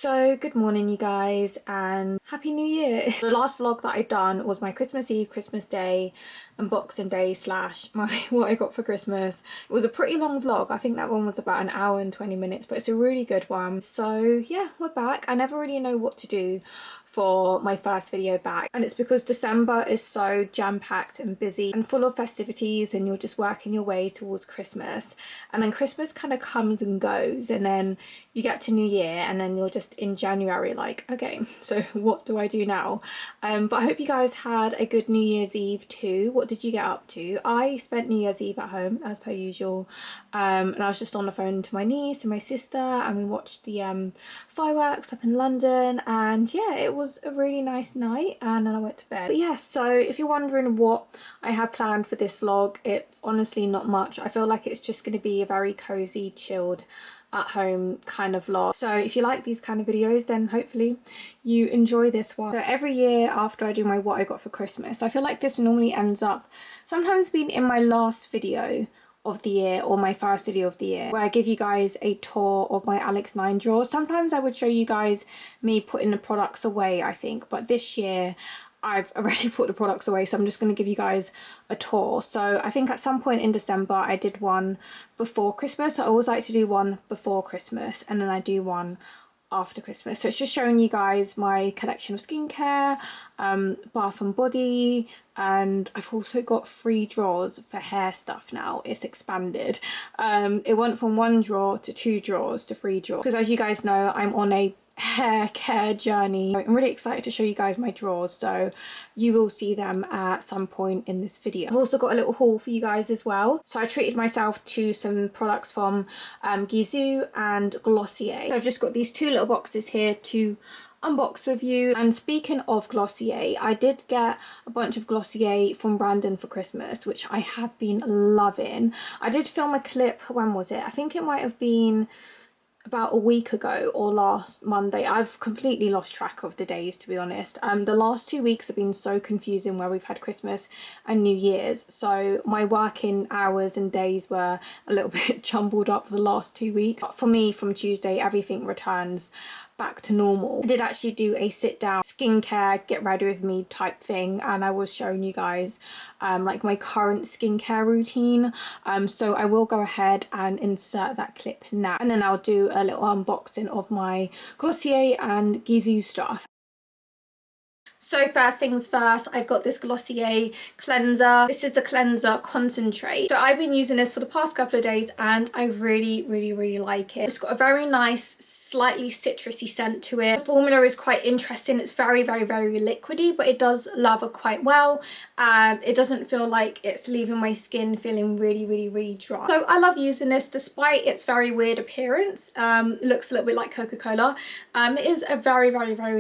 So good morning you guys and happy new year. The last vlog that I'd done was my Christmas Eve, Christmas Day and Boxing Day slash my what I got for Christmas. It was a pretty long vlog. I think that one was about an hour and 20 minutes, but it's a really good one. So yeah, we're back. I never really know what to do for my first video back, and it's because December is so jam-packed and busy and full of festivities, and you're just working your way towards Christmas, and then Christmas kind of comes and goes, and then you get to New Year, and then you're just in January like, okay, so what do I do now? But I hope you guys had a good New Year's Eve too. What did you get up to? I spent New Year's Eve at home as per usual, and I was just on the phone to my niece and my sister, and we watched the fireworks up in London, and yeah, it was a really nice night, and then I went to bed. But yeah, so if you're wondering what I have planned for this vlog, it's honestly not much. I feel like it's just going to be a very cozy, chilled, at home kind of vlog. So if you like these kind of videos, then hopefully you enjoy this one. So every year after I do my what I got for Christmas, I feel like this normally ends up sometimes being in my last video of the year or my first video of the year, where I give you guys a tour of my Alex 9 drawers. Sometimes I would show you guys me putting the products away, I think, but this year I've already put the products away, so I'm just going to give you guys a tour. So I think at some point in December I did one before Christmas. I always like to do one before Christmas, and then I do one after Christmas. So it's just showing you guys my collection of skincare, bath and body, and I've also got 3 drawers for hair stuff now. It's expanded. It went from 1 drawer to 2 drawers to 3 drawers, because as you guys know, I'm on a hair care journey. I'm really excited to show you guys my drawers, so you will see them at some point in this video. I've also got a little haul for you guys as well. So I treated myself to some products from Gisou and Glossier. So I've just got these 2 little boxes here to unbox with you. And speaking of Glossier, I did get a bunch of Glossier from Brandon for Christmas, which I have been loving. I did film a clip, when was it? I think it might have been about a week ago or last Monday. I've completely lost track of the days, to be honest. The last 2 weeks have been so confusing, where we've had Christmas and New Year's, so my working hours and days were a little bit jumbled up the last 2 weeks. But for me, from Tuesday everything returns back to normal. I did actually do a sit down skincare get ready with me type thing, and I was showing you guys like my current skincare routine, so I will go ahead and insert that clip now, and then I'll do a little unboxing of my Glossier and Gisou stuff. So first things first, I've got this Glossier cleanser. This is the cleanser concentrate. So I've been using this for the past couple of days, and I really like it. It's got a very nice, slightly citrusy scent to it. The formula is quite interesting. It's very liquidy, but it does lather quite well, and it doesn't feel like it's leaving my skin feeling really dry. So I love using this despite its very weird appearance. It looks a little bit like Coca-Cola. It is a very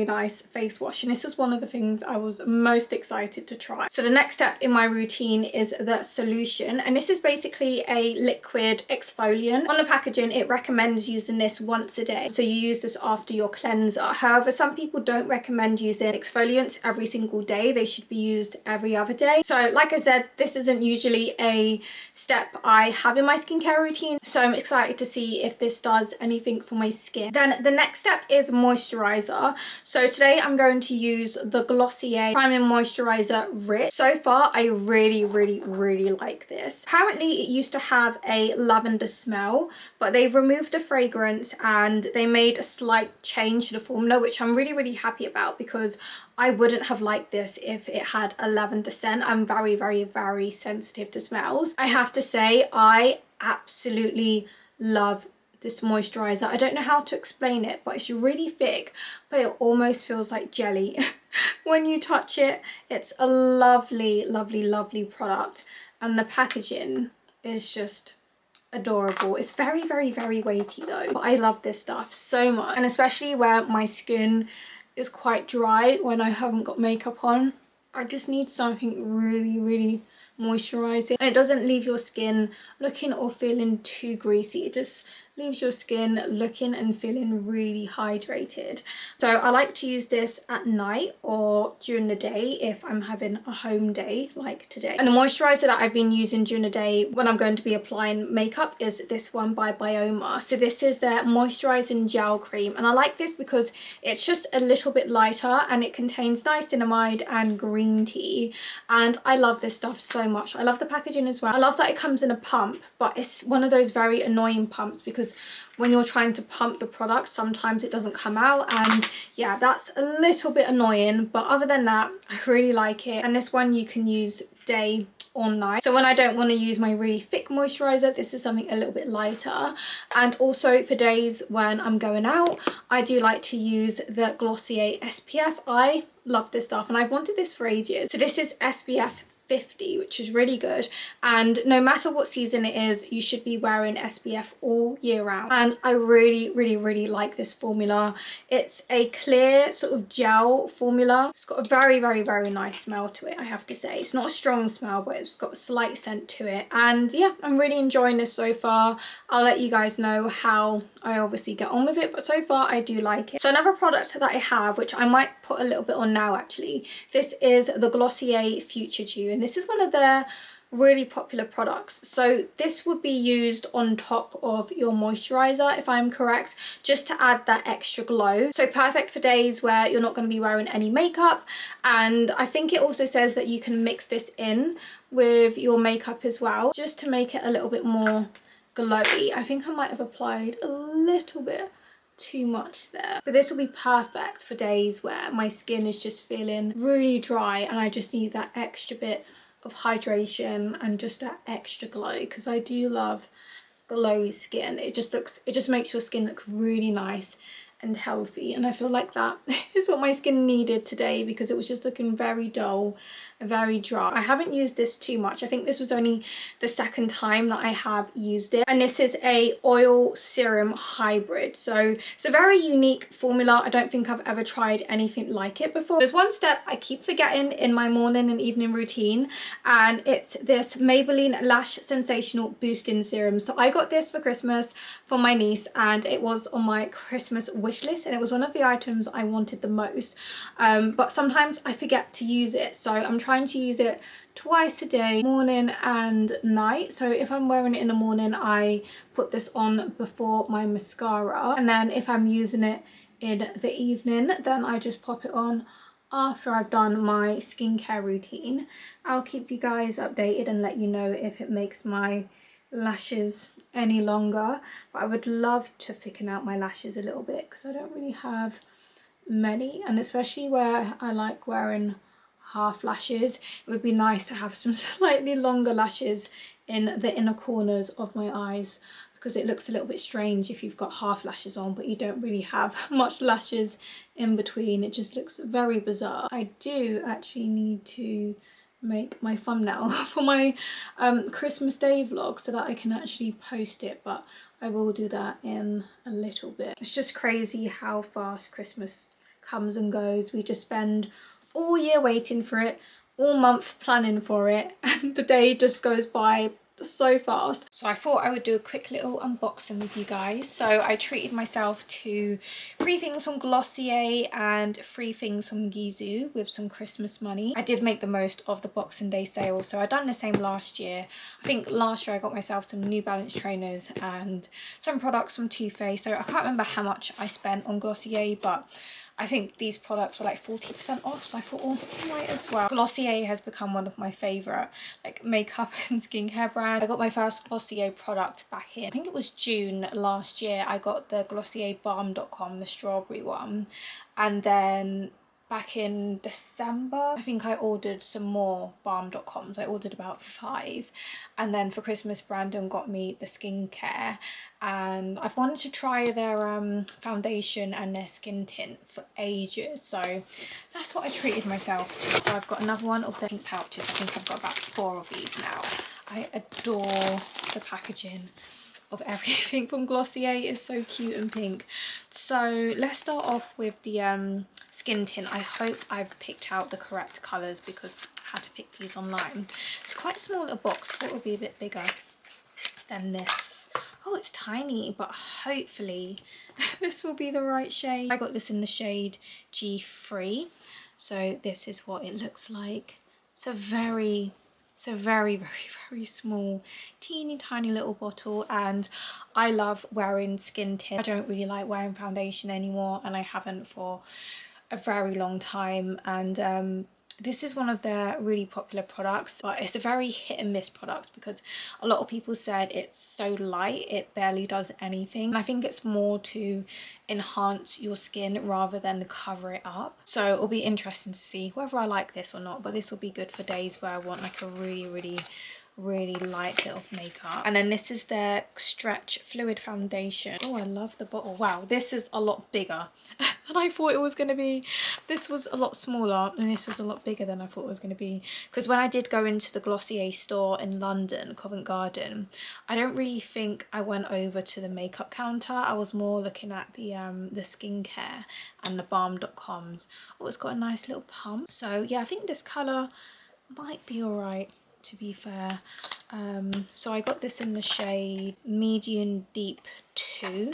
nice face wash, and this is one of the things I was most excited to try. So the next step in my routine is the solution, and this is basically a liquid exfoliant. On the packaging it recommends using this once a day, so you use this after your cleanser. However, some people don't recommend using exfoliants every single day. They should be used every other day. So like I said, this isn't usually a step I have in my skincare routine, so I'm excited to see if this does anything for my skin. Then the next step is moisturizer. So today I'm going to use the Glossier Priming Moisturizer Rich. So far I really like this. Apparently it used to have a lavender smell, but they've removed the fragrance and they made a slight change to the formula, which I'm really happy about, because I wouldn't have liked this if it had a lavender scent. I'm very sensitive to smells. I have to say I absolutely love this moisturizer. I don't know how to explain it, but it's really thick, but it almost feels like jelly when you touch it. It's a lovely product, and the packaging is just adorable. It's very weighty though, but I love this stuff so much, and especially where my skin is quite dry when I haven't got makeup on. I just need something really moisturizing, and it doesn't leave your skin looking or feeling too greasy. It just leaves your skin looking and feeling really hydrated. So I like to use this at night or during the day if I'm having a home day like today. And the moisturizer that I've been using during the day when I'm going to be applying makeup is this one by Bioma. So this is their moisturizing gel cream, and I like this because it's just a little bit lighter and it contains niacinamide and green tea, and I love this stuff so much. I love the packaging as well. I love that it comes in a pump, but it's one of those very annoying pumps because when you're trying to pump the product sometimes it doesn't come out, and yeah, that's a little bit annoying, but other than that I really like it. And this one you can use day or night, so when I don't want to use my really thick moisturizer, this is something a little bit lighter. And also for days when I'm going out, I do like to use the Glossier SPF. I love this stuff and I've wanted this for ages. So this is SPF 50, which is really good, and no matter what season it is, you should be wearing SPF all year round. And I really like this formula. It's a clear sort of gel formula. It's got a very nice smell to it, I have to say. It's not a strong smell, but it's got a slight scent to it, and yeah, I'm really enjoying this so far. I'll let you guys know how I obviously get on with it, but so far I do like it. So another product that I have, which I might put a little bit on now actually, this is the Glossier Future Dew, and this is one of their really popular products. So this would be used on top of your moisturizer, if I'm correct, just to add that extra glow. So perfect for days where you're not going to be wearing any makeup. And I think it also says that you can mix this in with your makeup as well, just to make it a little bit more glowy. I think I might have applied a little bit too much there, but this will be perfect for days where my skin is just feeling really dry and I just need that extra bit of hydration and just that extra glow, because I do love glowy skin. It just makes your skin look really nice and healthy, and I feel like that is what my skin needed today because it was just looking very dull and very dry. I haven't used this too much. I think this was only the second time that I have used it, and this is a oil serum hybrid. So it's a very unique formula. I don't think I've ever tried anything like it before. There's one step I keep forgetting in my morning and evening routine, and it's this Maybelline Lash Sensational Boosting Serum. So I got this for Christmas for my niece, and it was on my Christmas wish list, and it was one of the items I wanted the most, but sometimes I forget to use it, so I'm trying to use it twice a day, morning and night. So if I'm wearing it in the morning, I put this on before my mascara, and then if I'm using it in the evening, then I just pop it on after I've done my skincare routine. I'll keep you guys updated and let you know if it makes my lashes any longer, but I would love to thicken out my lashes a little bit because I don't really have many, and especially where I like wearing half lashes, it would be nice to have some slightly longer lashes in the inner corners of my eyes, because it looks a little bit strange if you've got half lashes on but you don't really have much lashes in between. It just looks very bizarre. I do actually need to make my thumbnail for my Christmas Day vlog so that I can actually post it, but I will do that in a little bit. It's just crazy how fast Christmas comes and goes. We just spend all year waiting for it, all month planning for it, and the day just goes by so fast. So I thought I would do a quick little unboxing with you guys. So I treated myself to 3 things from Glossier and 3 things from Gisou with some Christmas money. I did make the most of the Boxing Day sale, so I done the same last year. I think last year I got myself some New Balance trainers and some products from Too Faced. So I can't remember how much I spent on Glossier, but I think these products were like 40% off, so I thought, oh, might as well. Glossier has become one of my favourite like makeup and skincare brands. I got my first Glossier product back in, I think it was June last year. I got the Glossier Balm.com, the strawberry one, and then back in December, I think I ordered some more Balm.coms. I ordered about 5. And then for Christmas, Brandon got me the skincare. And I've wanted to try their foundation and their skin tint for ages. So that's what I treated myself to. So I've got another one of the pink pouches. I think I've got about 4 of these now. I adore the packaging of everything from Glossier. Is so cute and pink. So let's start off with the skin tint. I hope I've picked out the correct colours because I had to pick these online. It's quite a small little box. I thought it would be a bit bigger than this. Oh, it's tiny, but hopefully this will be the right shade. I got this in the shade G3, so this is what it looks like. It's a very, very small, teeny tiny little bottle, and I love wearing skin tint. I don't really like wearing foundation anymore, and I haven't for a very long time, and this is one of their really popular products, but it's a very hit and miss product because a lot of people said it's so light it barely does anything, and I think it's more to enhance your skin rather than cover it up. So it'll be interesting to see whether I like this or not, but this will be good for days where I want like a really light bit of makeup. And then this is their Stretch Fluid Foundation. Oh, I love the bottle. Wow, this is a lot bigger than I thought it was going to be. This was a lot smaller and this is a lot bigger than I thought it was going to be, because when I did go into the Glossier store in London, Covent Garden, I don't really think I went over to the makeup counter. I was more looking at the skincare and the balm.coms. Oh, it's got a nice little pump. So yeah, I think this colour might be alright, to be fair. So I got this in the shade Medium Deep 2,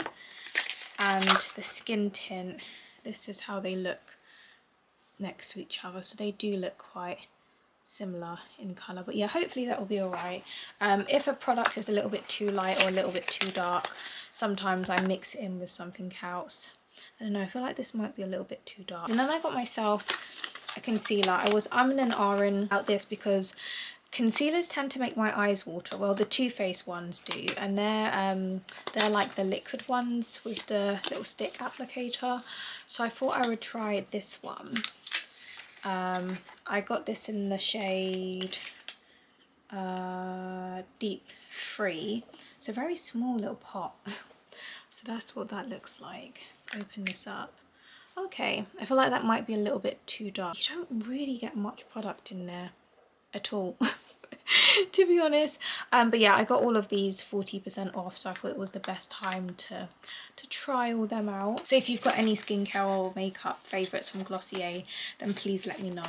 and the skin tint, this is how they look next to each other, so they do look quite similar in colour. But yeah, hopefully that will be alright. If a product is a little bit too light or a little bit too dark, sometimes I mix it in with something else. I don't know, I feel like this might be a little bit too dark. And then I got myself a concealer. I'm in an R about this because concealers tend to make my eyes water. Well, the Too Faced ones do, and they're like the liquid ones with the little stick applicator. So I thought I would try this one. I got this in the shade Deep 3. It's a very small little pot. So that's what that looks like. Let's open this up. Okay, I feel like that might be a little bit too dark. You don't really get much product in there at all. To be honest, but yeah, I got all of these 40% off, so I thought it was the best time to try all them out. So if you've got any skincare or makeup favourites from Glossier, then please let me know,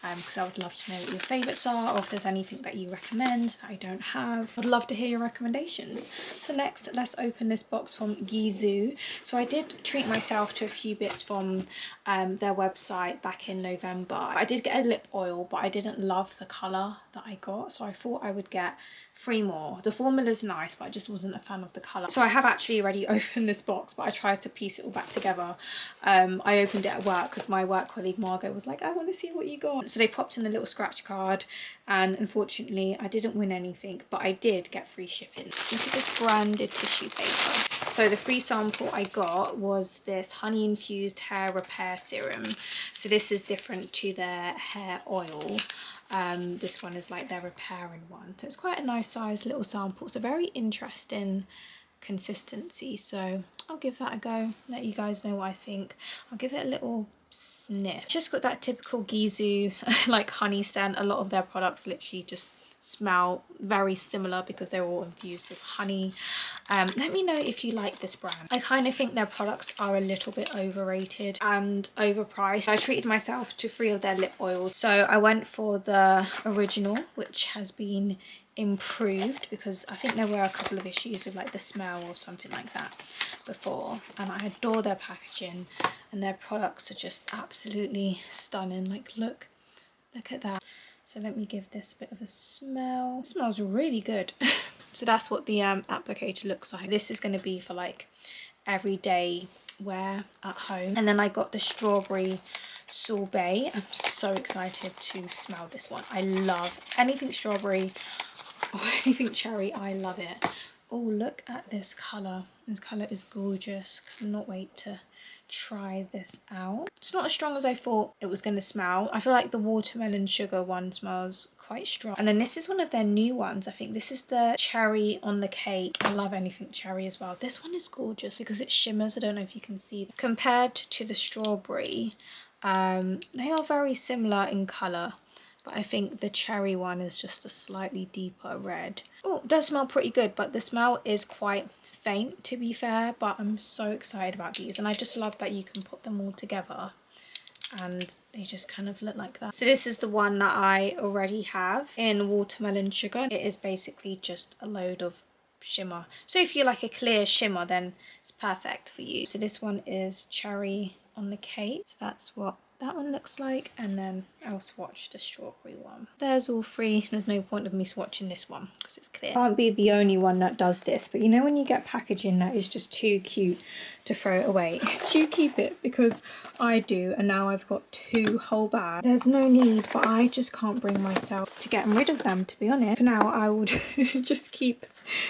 because I would love to know what your favourites are, or if there's anything that you recommend that I don't have. I'd love to hear your recommendations. So next, let's open this box from Gisou. So I did treat myself to a few bits from their website back in November. I did get a lip oil, but I didn't love the colour that I got, so I thought I would get 3 more. The formula's nice, but I just wasn't a fan of the colour. So I have actually already opened this box, but I tried to piece it all back together. I opened it at work because my work colleague Margot was like, I want to see what you got. So they popped in a little scratch card, and unfortunately I didn't win anything, but I did get free shipping. Look at this branded tissue paper. So the free sample I got was this honey infused hair repair serum. So this is different to their hair oil. This one is like their repairing one, so it's quite a nice size little sample. It's a very interesting consistency, so I'll give that a go, let you guys know what I think. I'll give it a little sniff. Just got that typical Gisou like honey scent. A lot of their products literally just smell very similar because they're all infused with honey. Let me know if you like this brand. I kind of think their products are a little bit overrated and overpriced. I treated myself to 3 of their lip oils, so I went for the original, which has been improved because I think there were a couple of issues with like the smell or something like that before, and I adore their packaging and their products are just absolutely stunning. Like look at that. So let me give this a bit of a smell. It smells really good. So that's what the applicator looks like. This is going to be for like everyday wear at home. And then I got the strawberry sorbet. I'm so excited to smell this one. I love anything strawberry or anything cherry. I love it. Oh, look at this colour. This colour is gorgeous. Cannot wait to try this out. It's not as strong as I thought it was going to smell. I feel like the watermelon sugar one smells quite strong. And then this is one of their new ones. I think this is the cherry on the cake. I love anything cherry as well. This one is gorgeous because it shimmers. I don't know if you can see that. Compared to the strawberry, they are very similar in colour, but I think the cherry one is just a slightly deeper red. Oh, it does smell pretty good, but the smell is quite faint, to be fair. But I'm so excited about these, and I just love that you can put them all together and they just kind of look like that. So this is the one that I already have in watermelon sugar. It is basically just a load of shimmer. So if you like a clear shimmer, then it's perfect for you. So this one is Cherry on the Cake. So that's what that one looks like, and then I'll swatch the strawberry one. There's all three. There's no point of me swatching this one because it's clear. Can't be the only one that does this, but you know when you get packaging that is just too cute to throw it away, do you keep it? Because I do, and now I've got 2 whole bags. There's no need, but I just can't bring myself to getting rid of them, to be honest. For now, I would just keep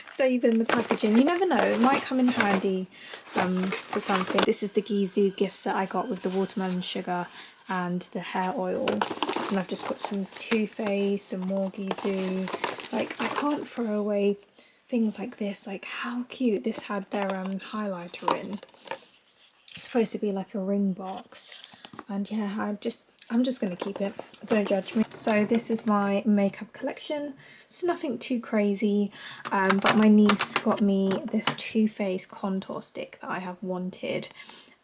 saving the packaging. You never know, it might come in handy for something. This is the Gisou gift set I got with the watermelon sugar and the hair oil, and I've just got some Too Faced, some more Gisou. Like, I can't throw away things like this. Like, how cute. This had their highlighter in. It's supposed to be like a ring box, and yeah, I'm just gonna keep it, don't judge me. So this is my makeup collection. It's nothing too crazy, but my niece got me this Too Faced contour stick that I have wanted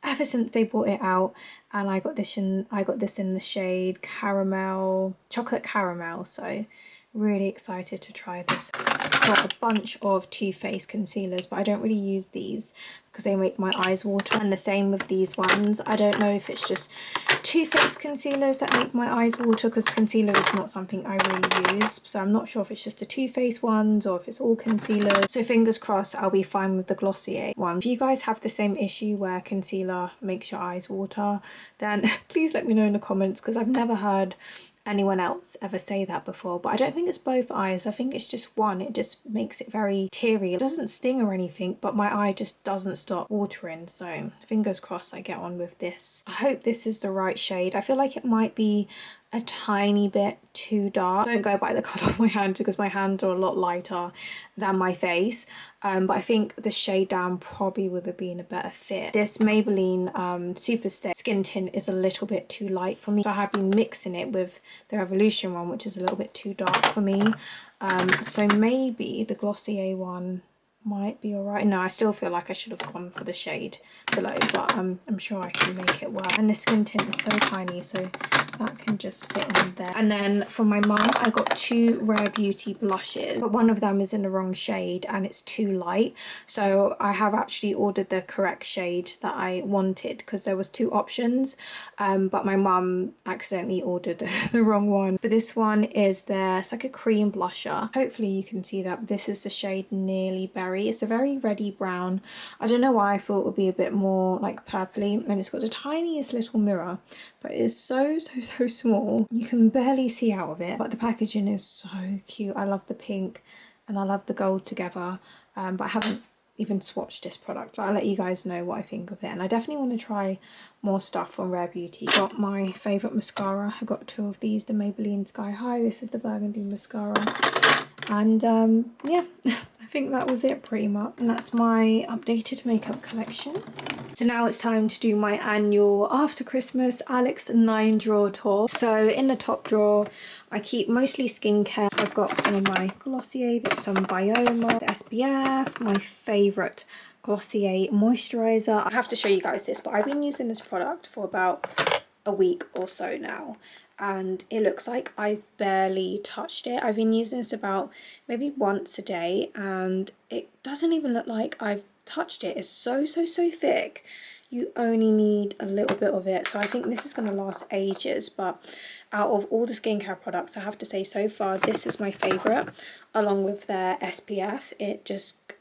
ever since they brought it out, and I got this in the shade caramel, chocolate caramel. So really excited to try this. I've got a bunch of Too Faced concealers, but I don't really use these because they make my eyes water, and the same with these ones. I don't know if it's just Too Faced concealers that make my eyes water, because concealer is not something I really use, so I'm not sure if it's just the Too Faced ones or if it's all concealers. So fingers crossed I'll be fine with the Glossier one. If you guys have the same issue where concealer makes your eyes water, then please let me know in the comments, because I've never heard anyone else ever say that before. But I don't think it's both eyes, I think it's just one. It just makes it very teary. It doesn't sting or anything, but my eye just doesn't stop watering. So fingers crossed I get on with this. I hope this is the right shade. I feel like it might be a tiny bit too dark. Don't go by the colour of my hand, because my hands are a lot lighter than my face, but I think the shade down probably would have been a better fit. This Maybelline Super Stay Skin Tint is a little bit too light for me, so I have been mixing it with the Revolution one, which is a little bit too dark for me, so maybe the Glossier one might be alright. No, I still feel like I should have gone for the shade below, but I'm sure I can make it work. And the skin tint is so tiny, so that can just fit on there. And then for my mum, I got 2 Rare Beauty blushes, but one of them is in the wrong shade and it's too light. So I have actually ordered the correct shade that I wanted, because there was 2 options, but my mum accidentally ordered the wrong one. But this one is there. It's like a cream blusher. Hopefully you can see that. This is the shade Nearly Berry. It's a very reddy brown. I don't know why I thought it would be a bit more like purpley, and it's got the tiniest little mirror, but it's so small. You can barely see out of it, but the packaging is so cute. I love the pink and I love the gold together, but I haven't even swatched this product, but I'll let you guys know what I think of it. And I definitely want to try more stuff from Rare Beauty. Got my favourite mascara. I got 2 of these, the Maybelline Sky High. This is the Burgundy mascara, and yeah, I think that was it pretty much. And that's my updated makeup collection. So now it's time to do my annual after Christmas Alex 9 drawer tour. So in the top drawer I keep mostly skincare. So I've got some of my Glossier, there's some Bioma, the SPF, my favourite Glossier moisturiser. I have to show you guys this, but I've been using this product for about a week or so now, and it looks like I've barely touched it. I've been using this about maybe once a day, and it doesn't even look like I've touched it. It's so thick. You only need a little bit of it, so I think this is going to last ages. But out of all the skincare products, I have to say so far this is my favourite, along with their SPF.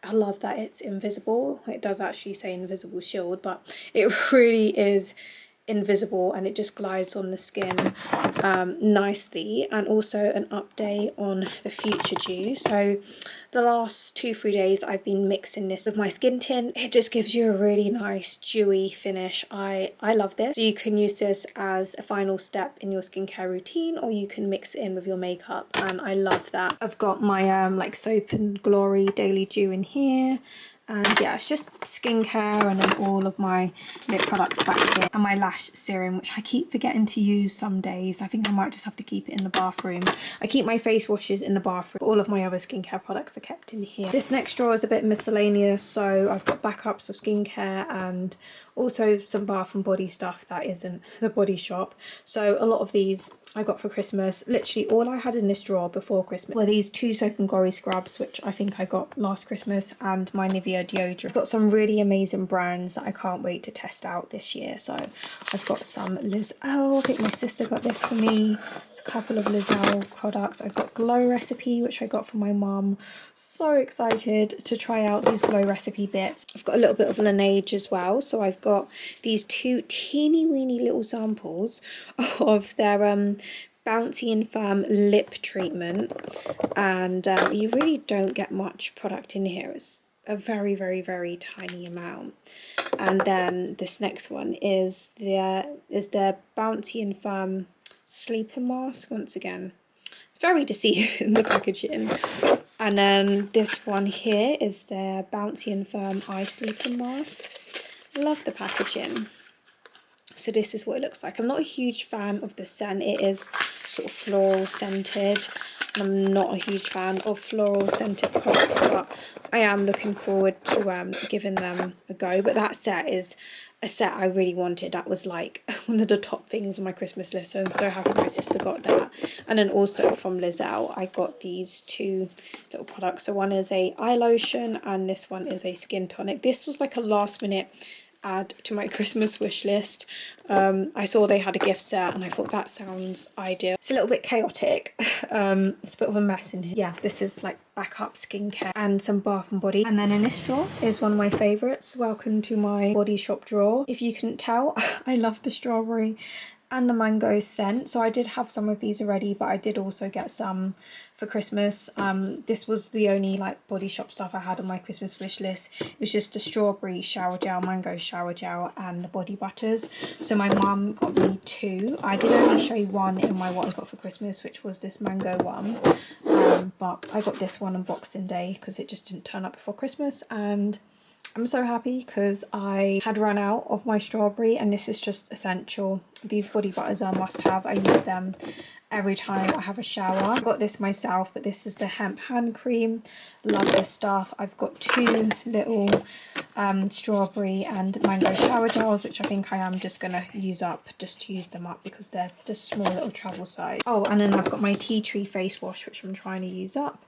I love that it's invisible. It does actually say invisible shield, but it really is invisible, and it just glides on the skin nicely. And also an update on the Future Dew. So the last 2-3 days I've been mixing this with my skin tint. It just gives you a really nice dewy finish. I love this. So you can use this as a final step in your skincare routine, or you can mix it in with your makeup, and I love that. I've got my like Soap and Glory Daily Dew in here. And yeah, it's just skincare, and then all of my lip products back here, and my lash serum, which I keep forgetting to use some days. I think I might just have to keep it in the bathroom. I keep my face washes in the bathroom. All of my other skincare products are kept in here. This next drawer is a bit miscellaneous, so I've got backups of skincare and Also some Bath and Body stuff that isn't the Body Shop. So a lot of these I got for Christmas. Literally all I had in this drawer before Christmas were these 2 Soap and Glory scrubs, which I think I got last Christmas, and my Nivea deodorant. I've got some really amazing brands that I can't wait to test out this year. So I've got some Liz L. I think my sister got this for me. There's a couple of Liz L products. I've got Glow Recipe, which I got from my mum. So excited to try out these Glow Recipe bits. I've got a little bit of Laneige as well. So I've got these 2 teeny weeny little samples of their Bouncy and Firm lip treatment, and you really don't get much product in here. It's a very tiny amount. And then this next one is their Bouncy and Firm sleeping mask. Once again, it's very deceiving, the packaging. And then this one here is their Bouncy and Firm eye sleeping mask. Love the packaging. So this is what it looks like. I'm not a huge fan of the scent. It is sort of floral scented. I'm not a huge fan of floral scented products, but I am looking forward to giving them a go. But that set is a set I really wanted. That was like one of the top things on my Christmas list, so I'm so happy my sister got that. And then also from Liz L, I got these 2 little products. So one is a eye lotion and this one is a skin tonic. This was like a last minute add to my Christmas wish list. I saw they had a gift set and I thought that sounds ideal. It's a little bit chaotic. It's a bit of a mess in here. Yeah, this is like backup skincare and some Bath and Body. And then in this drawer is one of my favourites. Welcome to my Body Shop drawer. If you couldn't tell, I love the strawberry and the mango scent. So I did have some of these already, but I did also get some for Christmas. This was the only like Body Shop stuff I had on my Christmas wish list. It was just the strawberry shower gel, mango shower gel and the body butters. So my mum got me 2. I did only show you one in my what I got for Christmas, which was this mango one, but I got this one on Boxing Day because it just didn't turn up before Christmas, and I'm so happy because I had run out of my strawberry and this is just essential. These body butters are a must have. I use them every time I have a shower. I got this myself, but this is the hemp hand cream. Love this stuff. I've got 2 little strawberry and mango shower gels, which I think I am just going to use up, just to use them up because they're just small little travel size. Oh, and then I've got my tea tree face wash, which I'm trying to use up.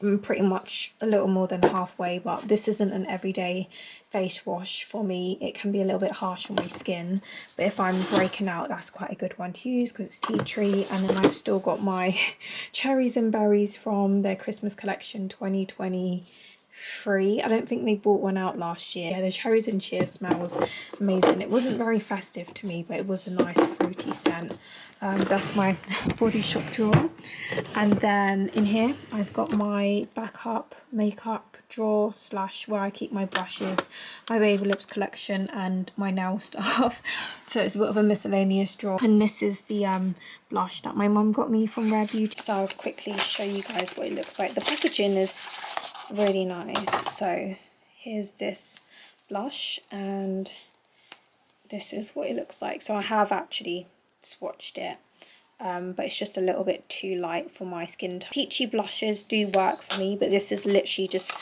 I'm pretty much a little more than halfway, but this isn't an everyday face wash for me. It can be a little bit harsh on my skin, but if I'm breaking out, that's quite a good one to use because it's tea tree. And then I've still got my cherries and berries from their Christmas collection 2023. I don't think they bought one out last year. Yeah, the cherries and cheer smells amazing. It wasn't very festive to me, but it was a nice fruity scent. That's my Body Shop drawer. And then in here I've got my backup makeup drawer slash where I keep my brushes, my Baby Lips collection and my nail stuff. So it's a bit of a miscellaneous drawer. And this is the blush that my mum got me from Rare Beauty. So I'll quickly show you guys what it looks like. The packaging is really nice. So here's this blush and this is what it looks like. So I have actually swatched it, but it's just a little bit too light for my skin type. Peachy blushes do work for me, but this is literally just,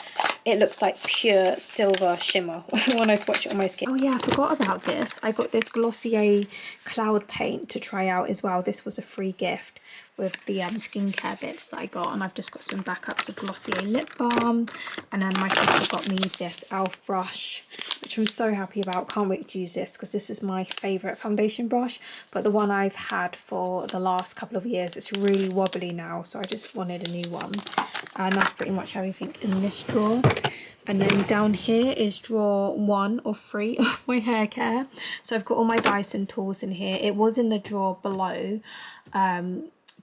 it looks like pure silver shimmer when I swatch it on my skin. Oh yeah, I forgot about this. I got this Glossier cloud paint to try out as well. This was a free gift with the skincare bits that I got, and I've just got some backups of Glossier lip balm, and then my sister got me this e.l.f. brush, which I'm so happy about. Can't wait to use this because this is my favourite foundation brush, but the one I've had for the last couple of years, it's really wobbly now, so I just wanted a new one. And that's pretty much everything in this drawer. And then down here is drawer 1 of 3 of my hair care. So I've got all my Dyson tools in here. It was in the drawer below,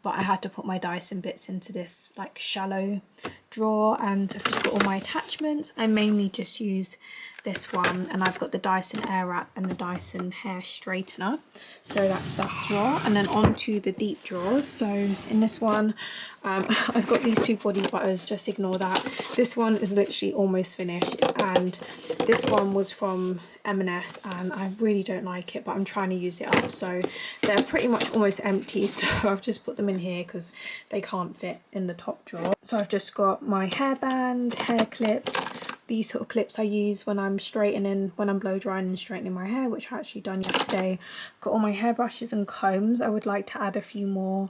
but I had to put my Dyson bits into this like shallow drawer, and I've just got all my attachments. I mainly just use this one, and I've got the Dyson Airwrap and the Dyson hair straightener. So that's that drawer. And then on to the deep drawers. So in this one, I've got these 2 body butters, just ignore that. This one is literally almost finished, and this one was from M&S and I really don't like it, but I'm trying to use it up. So they're pretty much almost empty, so I've just put them in here because they can't fit in the top drawer. So I've just got my hairband, hair clips, these sort of clips I use when I'm straightening, when I'm blow drying and straightening my hair, which I actually done yesterday. Got all my hairbrushes and combs. I would like to add a few more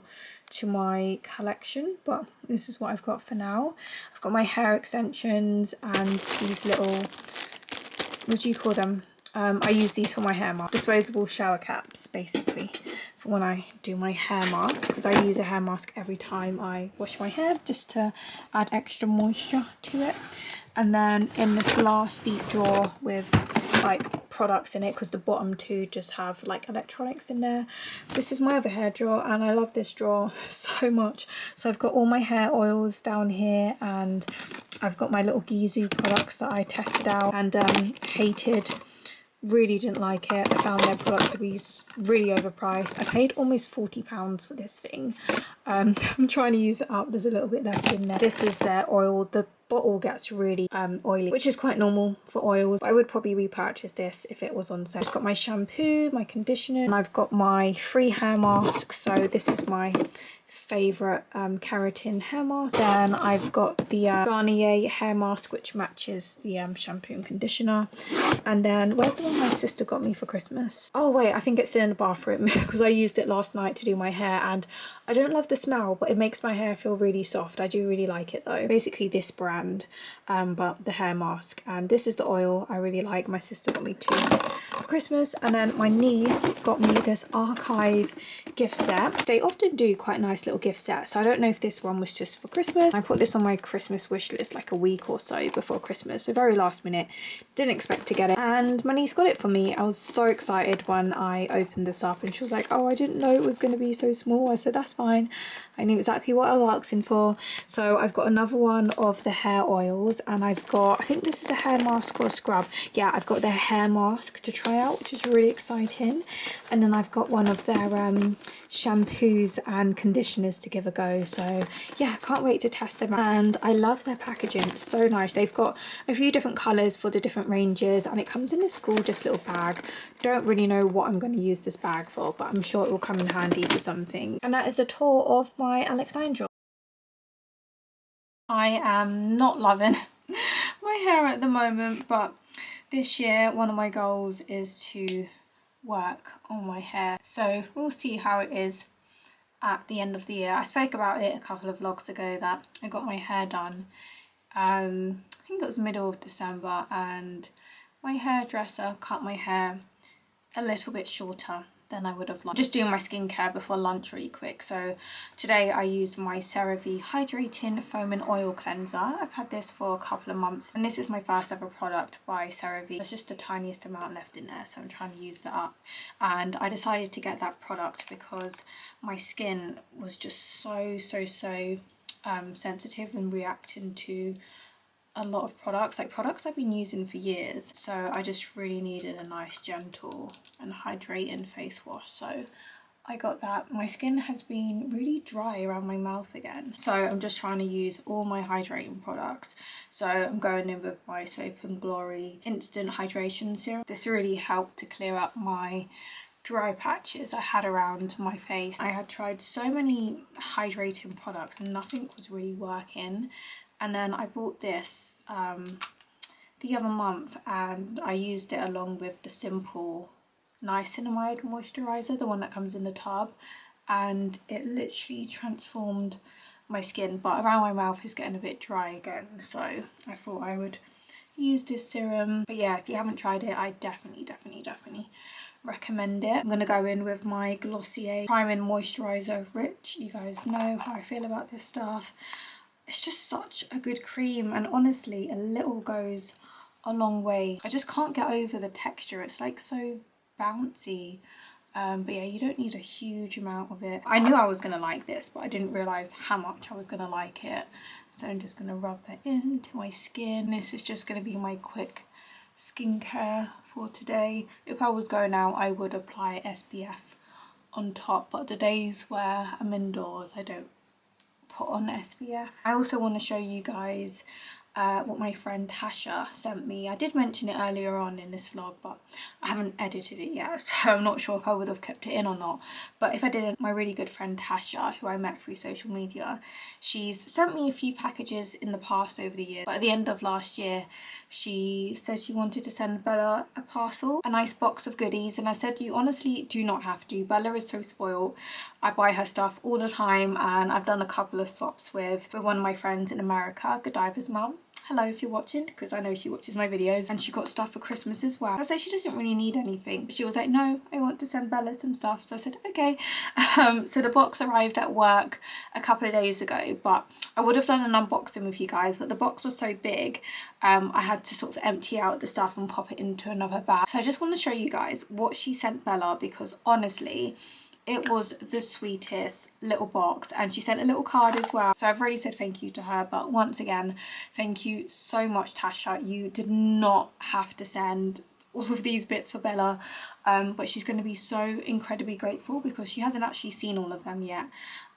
to my collection, but this is what I've got for now. I've got my hair extensions and these little, what do you call them? I use these for my hair mask. Disposable shower caps, basically, for when I do my hair mask, because I use a hair mask every time I wash my hair, just to add extra moisture to it. And then in this last deep drawer with like products in it, because the bottom two just have like electronics in there, this is my other hair drawer, and I love this drawer so much. So I've got all my hair oils down here, and I've got my little Gisou products that I tested out and hated. Really didn't like it. I found their products to be really overpriced. I paid almost £40 for this thing. I'm trying to use it up. There's a little bit left in there. This is their oil. The bottle gets really oily, which is quite normal for oils. I would probably repurchase this if it was on sale. I've just got my shampoo, my conditioner, and I've got my free hair mask. So this is my favourite keratin hair mask. Then I've got the Garnier hair mask, which matches the shampoo and conditioner. And then where's the one my sister got me for Christmas? Oh wait, I think it's in the bathroom because I used it last night to do my hair, and I don't love the smell, but it makes my hair feel really soft. I do really like it though. Basically this brand, but the hair mask. And this is the oil I really like. My sister got me two for Christmas. And then my niece got me this archive gift set. They often do quite nice little gift sets, so I don't know if this one was just for Christmas. I put this on my Christmas wish list like a week or so before Christmas, so very last minute. Didn't expect to get it, and my niece got it for me. I was so excited when I opened this up, and she was like, oh, I didn't know it was going to be so small. I said, that's fine. I knew exactly what I was asking for. So I've got another one of the hair oils, and I've got, I think this is a hair mask or a scrub. Yeah, I've got their hair mask to try out, which is really exciting. And then I've got one of their shampoos and conditioners to give a go. So yeah, can't wait to test them. And I love their packaging. It's so nice. They've got a few different colours for the different ranges, and it comes in this gorgeous little bag. Don't really know what I'm going to use this bag for, but I'm sure it will come in handy for something. And that is a tour of my Alex drawer. I am not loving my hair at the moment, but this year one of my goals is to work on my hair, so we'll see how it is at the end of the year. I spoke about it a couple of vlogs ago that I got my hair done. I think it was middle of December, and my hairdresser cut my hair a little bit shorter than I would have liked. Just doing my skincare before lunch really quick. So today I used my CeraVe Hydrating Foaming Oil Cleanser. I've had this for a couple of months, and this is my first ever product by CeraVe. There's just the tiniest amount left in there, so I'm trying to use that up. And I decided to get that product because my skin was just so sensitive and reacting to a lot of products, like products I've been using for years. So I just really needed a nice gentle and hydrating face wash, so I got that. My skin has been really dry around my mouth again, so I'm just trying to use all my hydrating products. So I'm going in with my Soap and Glory Instant Hydration Serum. This really helped to clear up my dry patches I had around my face. I had tried so many hydrating products and nothing was really working. And then I bought this the other month, and I used it along with the Simple Niacinamide moisturizer, the one that comes in the tub, and it literally transformed my skin. But around my mouth is getting a bit dry again, so I thought I would use this serum. But yeah, if you haven't tried it, I definitely recommend it. I'm gonna go in with my Glossier Priming Moisturizer Rich. You guys know how I feel about this stuff. It's just such a good cream, and honestly a little goes a long way. I just can't get over the texture. It's like so bouncy. But yeah, you don't need a huge amount of it. I knew I was gonna like this, but I didn't realise how much I was gonna like it. So I'm just gonna rub that into my skin. This is just gonna be my quick skincare for today. If I was going out, I would apply SPF on top, but the days where I'm indoors, I don't put on SPF. I also want to show you guys what my friend Tasha sent me. I did mention it earlier on in this vlog, but I haven't edited it yet, so I'm not sure if I would have kept it in or not. But if I didn't, my really good friend Tasha, who I met through social media, she's sent me a few packages in the past over the years, but at the end of last year she said she wanted to send Bella a parcel, a nice box of goodies, and I said, you honestly do not have to. Bella is so spoiled. I buy her stuff all the time, and I've done a couple of swaps with one of my friends in America, Godiva's mum. Hello if you're watching, because I know she watches my videos, and she got stuff for Christmas as well. I said she doesn't really need anything, but she was like, no, I want to send Bella some stuff. So I said, okay. So the box arrived at work a couple of days ago, but I would have done an unboxing with you guys, but the box was so big, I had to sort of empty out the stuff and pop it into another bag. So I just want to show you guys what she sent Bella, because honestly, it was the sweetest little box, and she sent a little card as well. So I've already said thank you to her, but once again, thank you so much, Tasha. You did not have to send all of these bits for Bella, but she's going to be so incredibly grateful because she hasn't actually seen all of them yet.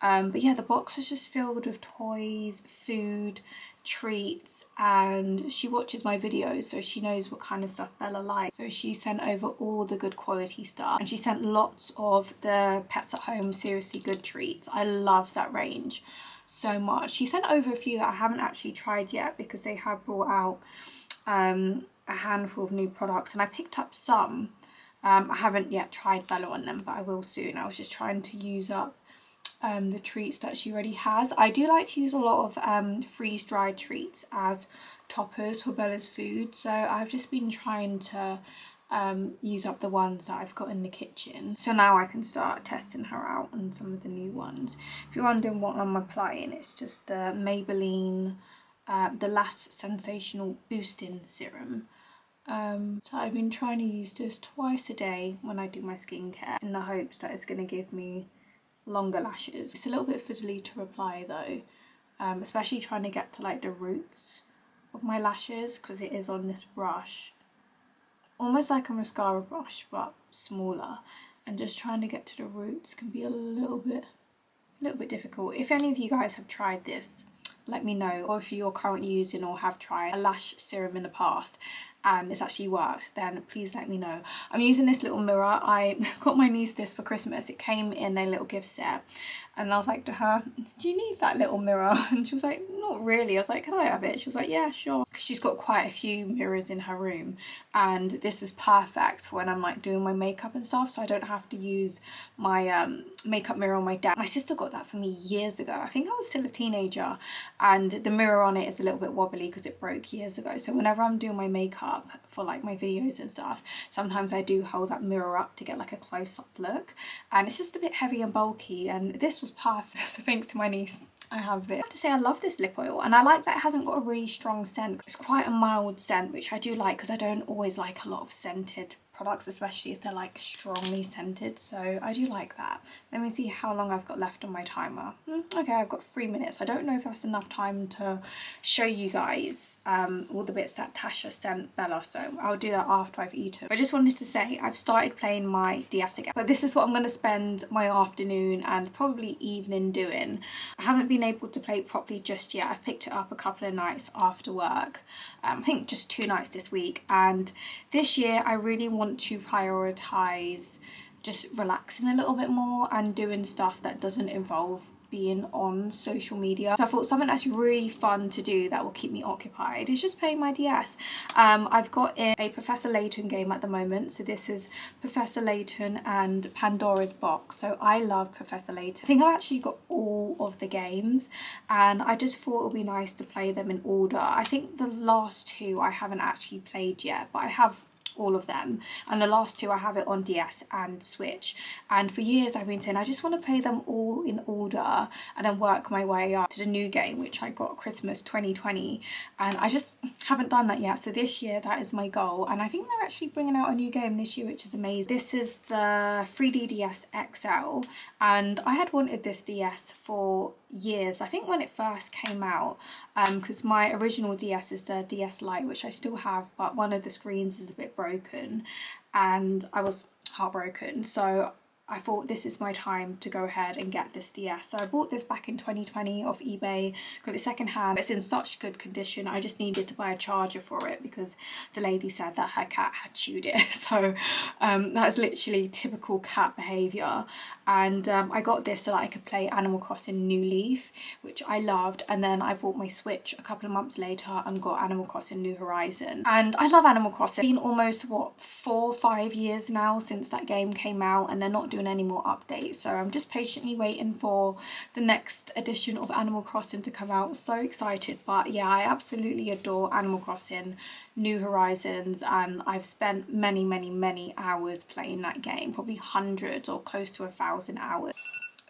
But yeah, the box was just filled with toys, food, treats, and she watches my videos, so she knows what kind of stuff Bella likes. So she sent over all the good quality stuff, and she sent lots of the Pets at Home Seriously Good treats. I love that range so much. She sent over a few that I haven't actually tried yet because they have brought out a handful of new products, and I picked up some. I haven't yet tried Bella on them, but I will soon. I was just trying to use up the treats that she already has. I do like to use a lot of freeze-dried treats as toppers for Bella's food, so I've just been trying to use up the ones that I've got in the kitchen. So now I can start testing her out on some of the new ones. If you're wondering what I'm applying, it's just the Maybelline the Lash Sensational Boosting Serum. So I've been trying to use this twice a day when I do my skincare, in the hopes that it's going to give me longer lashes. It's a little bit fiddly to apply though, especially trying to get to like the roots of my lashes, because it is on this brush, almost like a mascara brush but smaller, and just trying to get to the roots can be a little bit difficult. If any of you guys have tried this, let me know, or if you're currently using or have tried a lash serum in the past and it's actually worked, then please let me know. I'm using this little mirror. I got my niece this for Christmas. It came in a little gift set, and I was like to her, do you need that little mirror? And she was like, not really. I was like, can I have it? She was like, yeah, sure. Because she's got quite a few mirrors in her room, and this is perfect when I'm like doing my makeup and stuff, so I don't have to use my makeup mirror on my desk. My sister got that for me years ago. I think I was still a teenager, and the mirror on it is a little bit wobbly because it broke years ago. So whenever I'm doing my makeup for like my videos and stuff, sometimes I do hold that mirror up to get like a close-up look, and it's just a bit heavy and bulky, and this was perfect. So thanks to my niece, I have this. I have to say I love this lip oil, and I like that it hasn't got a really strong scent. It's quite a mild scent, which I do like because I don't always like a lot of scented products, especially if they're like strongly scented, so I do like that. Let me see how long I've got left on my timer. Okay, I've got 3 minutes. I don't know if that's enough time to show you guys all the bits that Tasha sent Bella, so I'll do that after I've eaten. I just wanted to say I've started playing my DS again, but this is what I'm going to spend my afternoon and probably evening doing. I haven't been able to play it properly just yet. I've picked it up a couple of nights after work. I think just 2 nights this week, and this year I really want to prioritize just relaxing a little bit more and doing stuff that doesn't involve being on social media. So I thought something that's really fun to do that will keep me occupied is just playing my DS. I've got in a Professor Layton game at the moment. So this is Professor Layton and Pandora's Box. So I love Professor Layton. I think I've actually got all of the games, and I just thought it would be nice to play them in order. I think the last 2 I haven't actually played yet, but I have all of them, and the last 2 I have it on DS and Switch, and for years I've been saying I just want to play them all in order and then work my way up to the new game, which I got Christmas 2020, and I just haven't done that yet. So this year that is my goal, and I think they're actually bringing out a new game this year, which is amazing. This is the 3D XL, and I had wanted this DS for years. I think when it first came out, because my original DS is the DS Lite, which I still have, but one of the screens is a bit broken and I was heartbroken, so I thought this is my time to go ahead and get this DS. So I bought this back in 2020 off eBay, got it second hand. It's in such good condition. I just needed to buy a charger for it because the lady said that her cat had chewed it. So that's literally typical cat behaviour. And I got this so that I could play Animal Crossing New Leaf, which I loved. And then I bought my Switch a couple of months later and got Animal Crossing New Horizon. And I love Animal Crossing. It's been almost, what, 4 or 5 years now since that game came out, and they're not doing any more updates. So I'm just patiently waiting for the next edition of Animal Crossing to come out. So excited. But yeah, I absolutely adore Animal Crossing New Horizons, and I've spent many hours playing that game, probably hundreds or close to 1,000 hours.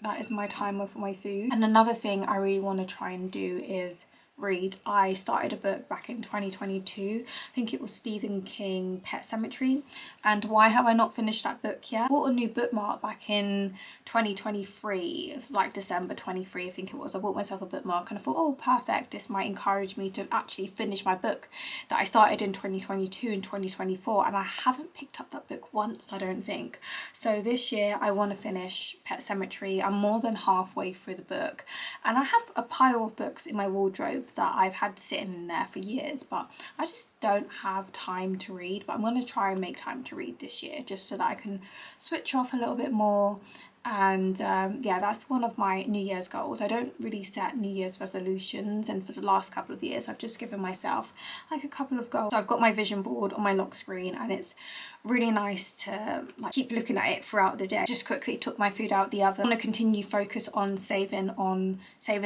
That is my timer for my food. And another thing I really want to try and do is read. I started a book back in 2022. I think it was Stephen King, Pet Sematary. And why have I not finished that book yet? I bought a new bookmark back in 2023. It was like December 23, I think it was. I bought myself a bookmark and I thought, oh, perfect. This might encourage me to actually finish my book that I started in 2022 and 2024. And I haven't picked up that book once, I don't think. So this year I want to finish Pet Sematary. I'm more than halfway through the book. And I have a pile of books in my wardrobe that I've had sitting in there for years, but I just don't have time to read. But I'm going to try and make time to read this year, just so that I can switch off a little bit more. And yeah, that's one of my New Year's goals. I don't really set New Year's resolutions, and for the last couple of years I've just given myself like a couple of goals. So I've got my vision board on my lock screen, and it's really nice to like keep looking at it throughout the day. Just quickly took my food out the oven. I want to continue focus on saving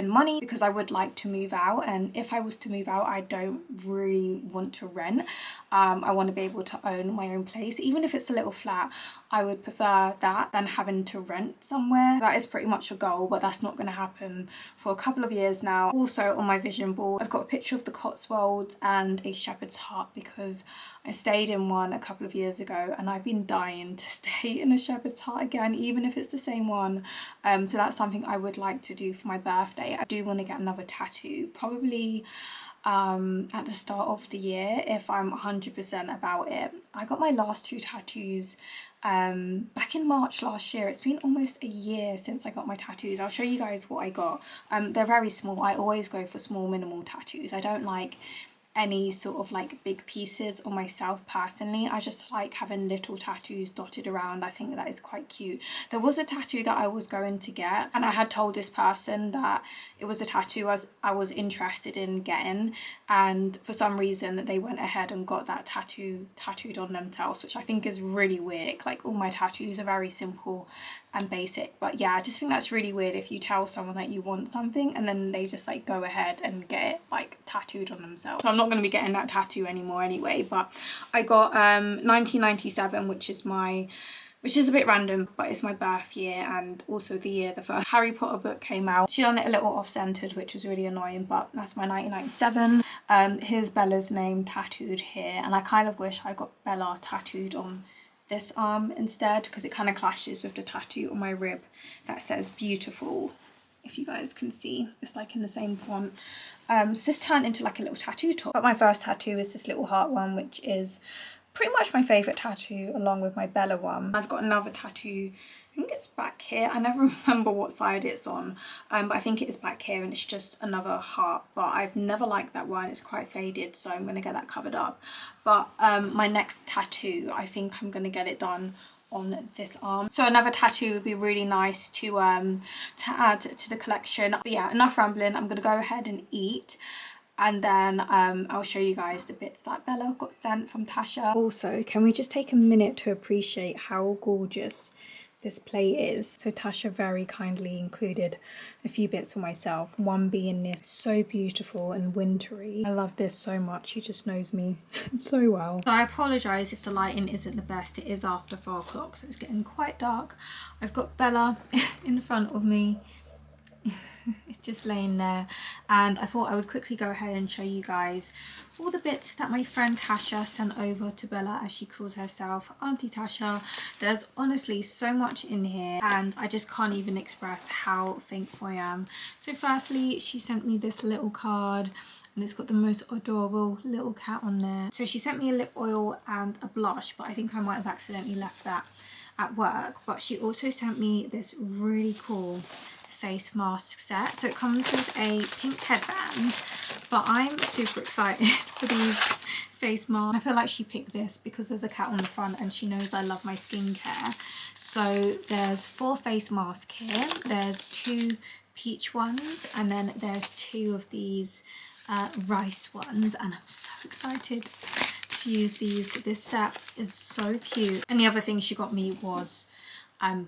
money, because I would like to move out, and if I was to move out, I don't really want to rent. I want to be able to own my own place. Even if it's a little flat, I would prefer that than having to rent somewhere. That is pretty much a goal, but that's not going to happen for a couple of years now. Also on my vision board, I've got a picture of the Cotswolds and a shepherd's hut, because I stayed in one a couple of years ago and I've been dying to stay in a shepherd's hut again, even if it's the same one. So that's something I would like to do for my birthday. I do want to get another tattoo, probably at the start of the year, if I'm 100% about it. I got my last 2 tattoos back in March last year. It's been almost a year since I got my tattoos. I'll show you guys what I got. They're very small. I always go for small minimal tattoos. I don't like any sort of like big pieces on myself personally. I just like having little tattoos dotted around. I think that is quite cute. There was a tattoo that I was going to get, and I had told this person that it was a tattoo I was interested in getting, and for some reason that they went ahead and got that tattooed on themselves, which I think is really weird. Like, all my tattoos are very simple and basic, but yeah, I just think that's really weird if you tell someone that you want something and then they just like go ahead and get it like tattooed on themselves. So I'm not going to be getting that tattoo anymore anyway. But I got 1997, which is a bit random, but it's my birth year and also the year the first Harry Potter book came out. She done it a little off-centered, which was really annoying, but that's my 1997. Here's Bella's name tattooed here, and I kind of wish I got Bella tattooed on this arm instead, because it kind of clashes with the tattoo on my rib that says beautiful. If you guys can see, it's like in the same font. So this turned into like a little tattoo top. But my first tattoo is this little heart one, which is pretty much my favourite tattoo, along with my Bella one. I've got another tattoo, I think it's back here. I never remember what side it's on, but I think it is back here, and it's just another heart. But I've never liked that one. It's quite faded, so I'm going to get that covered up. But my next tattoo, I think I'm going to get it done on this arm. So another tattoo would be really nice to add to the collection. But yeah, enough rambling. I'm going to go ahead and eat, and then I'll show you guys the bits that Bella got sent from Tasha. Also, can we just take a minute to appreciate how gorgeous this plate is? So Tasha very kindly included a few bits for myself, one being this, so beautiful and wintry. I love this so much. She just knows me so well. So I apologise if the lighting isn't the best. It is after 4 o'clock, so it's getting quite dark. I've got Bella in front of me just laying there, and I thought I would quickly go ahead and show you guys all the bits that my friend Tasha sent over to Bella, as she calls herself, Auntie Tasha. There's honestly so much in here, and I just can't even express how thankful I am. So firstly, she sent me this little card, and it's got the most adorable little cat on there. So she sent me a lip oil and a blush, but I think I might have accidentally left that at work, but she also sent me this really cool face mask set. So it comes with a pink headband, but I'm super excited for these face masks. I feel like she picked this because there's a cat on the front and she knows I love my skincare. So there's 4 face masks here. There's 2 peach ones, and then there's 2 of these rice ones, and I'm so excited to use these. This set is so cute. And the other thing she got me was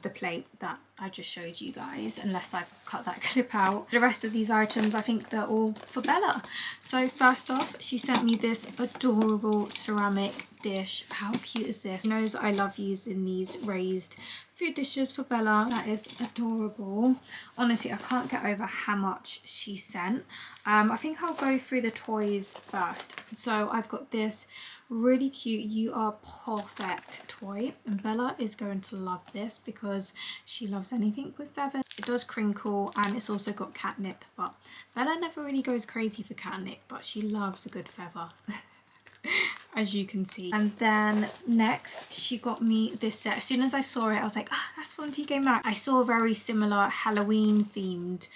the plate that I just showed you guys, unless I've cut that clip out. The rest of these items, I think they're all for Bella. So first off, she sent me this adorable ceramic dish. How cute is this? She knows I love using these raised food dishes for Bella. That is adorable. Honestly, I can't get over how much she sent. I think I'll go through the toys first. So I've got this really cute You Are Perfect toy, and Bella is going to love this because she loves anything with feathers. It does crinkle, and it's also got catnip, but Bella never really goes crazy for catnip, but she loves a good feather. As you can see. And then next she got me this set. As soon as I saw it, I was like, ah, that's from TK Maxx. I saw very similar Halloween themed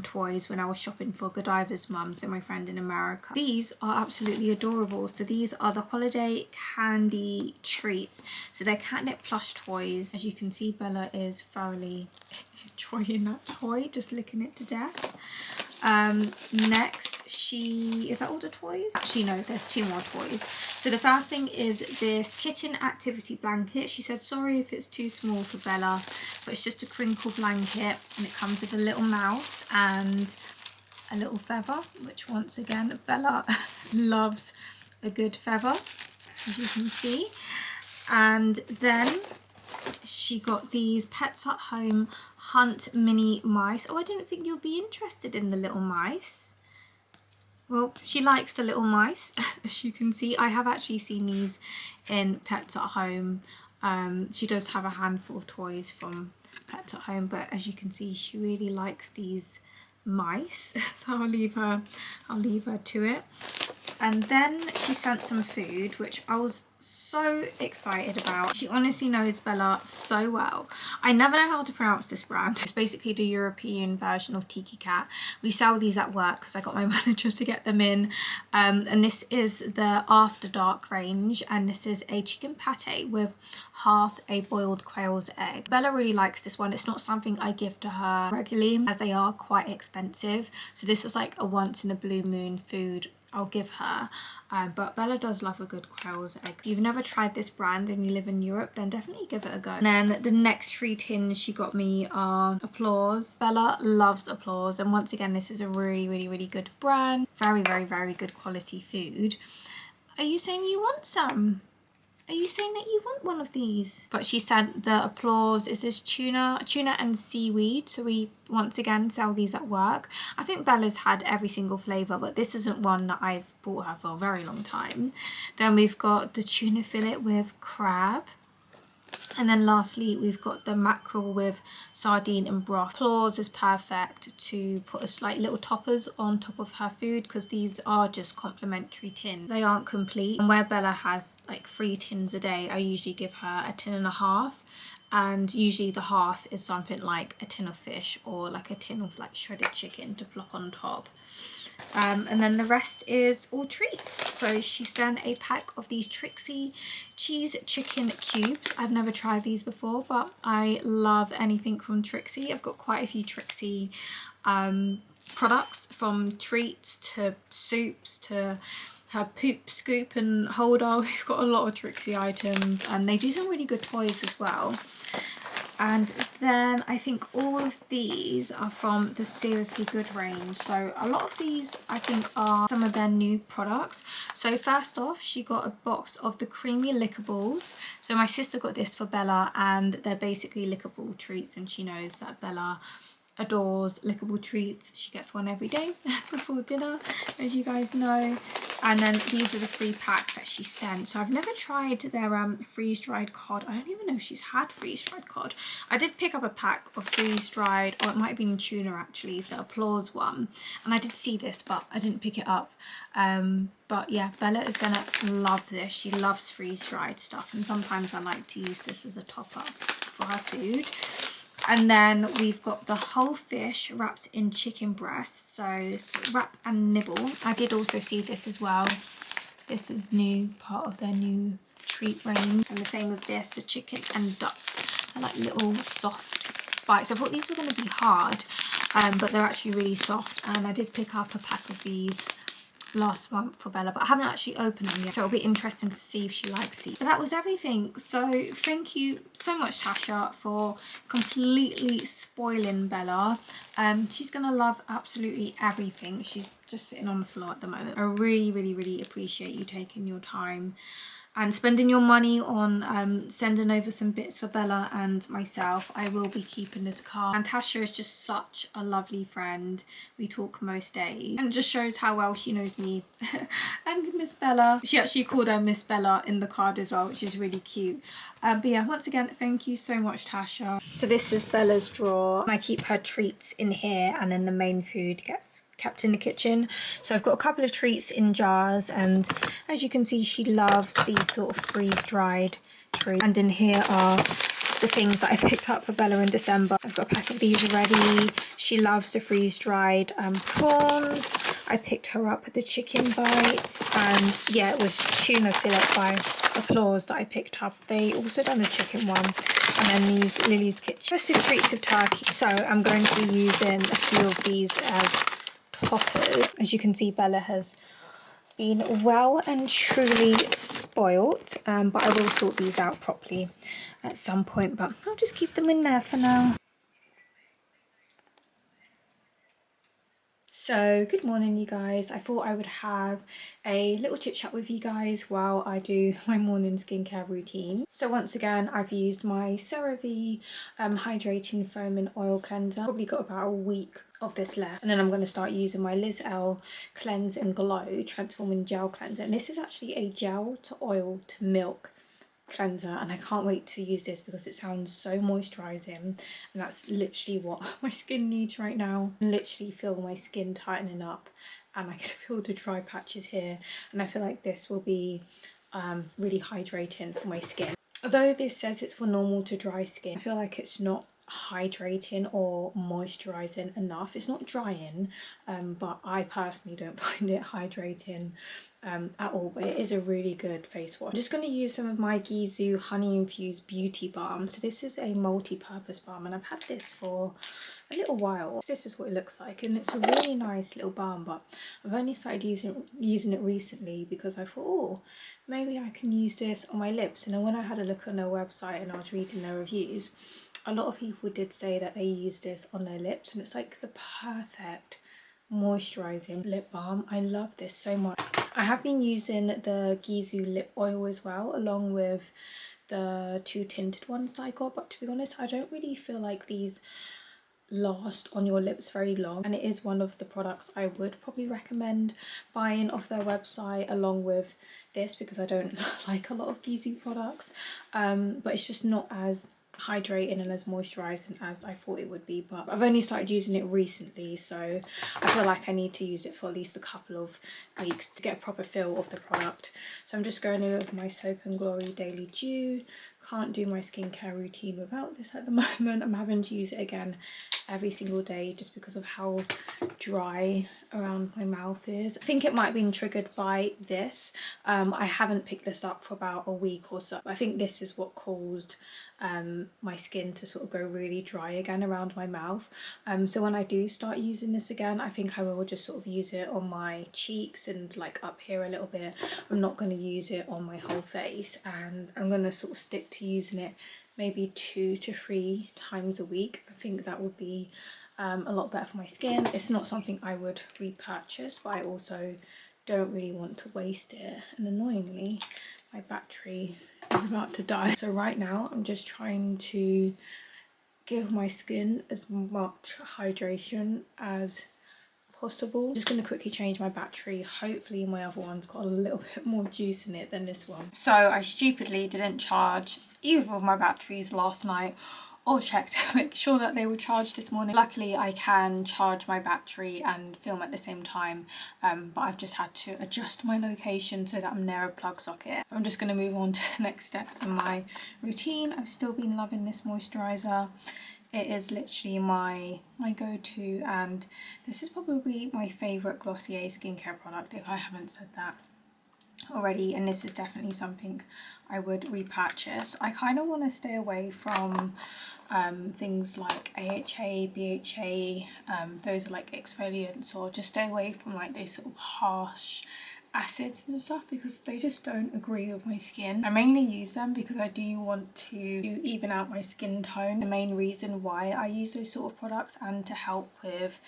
toys when I was shopping for Godiva's mum, so my friend in America. These are absolutely adorable. So these are the holiday candy treats. So they're catnip plush toys. As you can see, Bella is thoroughly enjoying that toy, just licking it to death. Next, is that all the toys? Actually no, there's 2 more toys. So the first thing is this kitten activity blanket. She said sorry if it's too small for Bella, but it's just a crinkle blanket, and it comes with a little mouse and a little feather, which once again Bella loves a good feather, as you can see. And then she got these Pets at Home Hunt mini mice. Oh, I didn't think you'll be interested in the little mice. Well, she likes the little mice, as you can see. I have actually seen these in Pets at Home. She does have a handful of toys from Pets at Home, but as you can see, she really likes these mice. So I'll leave her to it. And then she sent some food, which I was so excited about. She honestly knows Bella so well. I never know how to pronounce this brand. It's basically the European version of Tiki Cat. We sell these at work because I got my manager to get them in. And this is the After Dark range, and this is a chicken pate with half a boiled quail's egg. Bella really likes this one. It's not something I give to her regularly, as they are quite expensive. So this is like a once in a blue moon food I'll give her, but Bella does love a good quail's egg. If you've never tried this brand and you live in Europe, then definitely give it a go. And then the next 3 tins she got me are Paws. Bella loves Paws, and once again this is a really good brand. Very good quality food. Are you saying you want some? Are you saying that you want one of these? But she sent the Paws. Is this tuna and seaweed? So we once again sell these at work. I think Bella's had every single flavour, but this isn't one that I've bought her for a very long time. Then we've got the tuna fillet with crab. And then lastly, we've got the mackerel with sardine and broth. Paws is perfect to put a like little toppers on top of her food, because these are just complimentary tins. They aren't complete. And where Bella has like 3 tins a day, I usually give her a tin and a half. And usually the half is something like a tin of fish or like a tin of like shredded chicken to plop on top. And then the rest is all treats. So she sent a pack of these Trixie cheese chicken cubes. I've never tried these before, but I love anything from Trixie. I've got quite a few Trixie products, from treats to soups to her poop scoop and holder. We've got a lot of Trixie items, and they do some really good toys as well. And then I think all of these are from the Seriously Good range. So a lot of these I think are some of their new products. So first off, she got a box of the creamy lickables. So my sister got this for Bella, and they're basically lickable treats, and she knows that Bella adores lickable treats. She gets one every day before dinner, as you guys know. And then these are the 3 packs that she sent. So I've never tried their freeze-dried cod. I don't even know if she's had freeze-dried cod. I did pick up a pack of freeze-dried, or it might have been tuna actually, the Paws one. And I did see this, but I didn't pick it up. But yeah, Bella is gonna love this. She loves freeze-dried stuff, and sometimes I like to use this as a top-up for her food. And then we've got the whole fish wrapped in chicken breast. So it's wrap and nibble. I did also see this as well. This is new, part of their new treat range. And the same with this, the chicken and duck. They're like little soft bites. I thought these were going to be hard, but they're actually really soft. And I did pick up a pack of these last month for Bella, but I haven't actually opened them yet, so it'll be interesting to see if she likes these. But that was everything. So thank you so much, Tasha, for completely spoiling Bella. She's gonna love absolutely everything. She's just sitting on the floor at the moment. I really appreciate you taking your time and spending your money on sending over some bits for Bella and myself. I will be keeping this card. And Tasha is just such a lovely friend. We talk most days. And it just shows how well she knows me. And Miss Bella. She actually called her Miss Bella in the card as well, which is really cute. But yeah, once again, thank you so much, Tasha. So this is Bella's drawer. I keep her treats in here, and then the main food gets kept in the kitchen. So I've got a couple of treats in jars, and as you can see, she loves these sort of freeze-dried treats. And in here are the things that I picked up for Bella in December. I've got a pack of these already. She loves the freeze-dried prawns. I picked her up the chicken bites, and yeah, it was tuna fillet by Paws that I picked up. They also done the chicken one, and then these Lily's Kitchen festive treats of turkey. So I'm going to be using a few of these as toppers. As you can see, Bella has been well and truly spoilt, but I will sort these out properly at some point, but I'll just keep them in there for now. So good morning, you guys. I thought I would have a little chit chat with you guys while I do my morning skincare routine. So once again, I've used my CeraVe hydrating foam and oil cleanser. Probably got about a week of this left, and then I'm going to start using my Liz L Cleanse and Glow Transforming Gel Cleanser. And this is actually a gel to oil to milk cleanser, and I can't wait to use this because it sounds so moisturizing, and that's literally what my skin needs right now. I literally feel my skin tightening up, and I can feel the dry patches here, and I feel like this will be really hydrating for my skin. Although this says it's for normal to dry skin, I feel like it's not hydrating or moisturizing enough. It's not drying, but I personally don't find it hydrating at all, but it is a really good face wash. I'm just going to use some of my Gisou honey infused beauty balm. So this is a multi-purpose balm, and I've had this for a little while. This is what it looks like, and it's a really nice little balm, but I've only started using it recently because I thought, oh, maybe I can use this on my lips. And then when I had a look on their website and I was reading their reviews, a lot of people did say that they use this on their lips, and it's like the perfect moisturizing lip balm. I love this so much. I have been using the Gisou lip oil as well, along with the 2 tinted ones that I got, but to be honest, I don't really feel like these last on your lips very long, and it is one of the products I would probably recommend buying off their website along with this, because I don't like a lot of Gisou products, but it's just not as hydrating and as moisturizing as I thought it would be. But I've only started using it recently, so I feel like I need to use it for at least a couple of weeks to get a proper feel of the product. So I'm just going in with my Soap and Glory Daily Dew. Can't do my skincare routine without this at the moment. I'm having to use it again every single day just because of how dry around my mouth is. I think it might have been triggered by this. I haven't picked this up for about a week or so. I think this is what caused my skin to sort of go really dry again around my mouth. So when I do start using this again, I think I will just sort of use it on my cheeks and like up here a little bit. I'm not going to use it on my whole face, and I'm going to sort of stick to using it maybe 2 to 3 times a week. I think that would be a lot better for my skin. It's not something I would repurchase, but I also don't really want to waste it. And annoyingly, my battery is about to die. So right now I'm just trying to give my skin as much hydration as possible. Just going to quickly change my battery. Hopefully my other one's got a little bit more juice in it than this one. So I stupidly didn't charge either of my batteries last night or check to make sure that they were charged this morning. Luckily I can charge my battery and film at the same time, but I've just had to adjust my location so that I'm near a plug socket. I'm just going to move on to the next step in my routine. I've still been loving this moisturiser. It is literally my go-to, and this is probably my favourite Glossier skincare product if I haven't said that already, and this is definitely something I would repurchase. I kind of want to stay away from things like AHA, BHA, those are like exfoliants, or just stay away from like these sort of harsh acids and stuff because they just don't agree with my skin. I mainly use them because I do want to even out my skin tone. The main reason why I use those sort of products, and to help with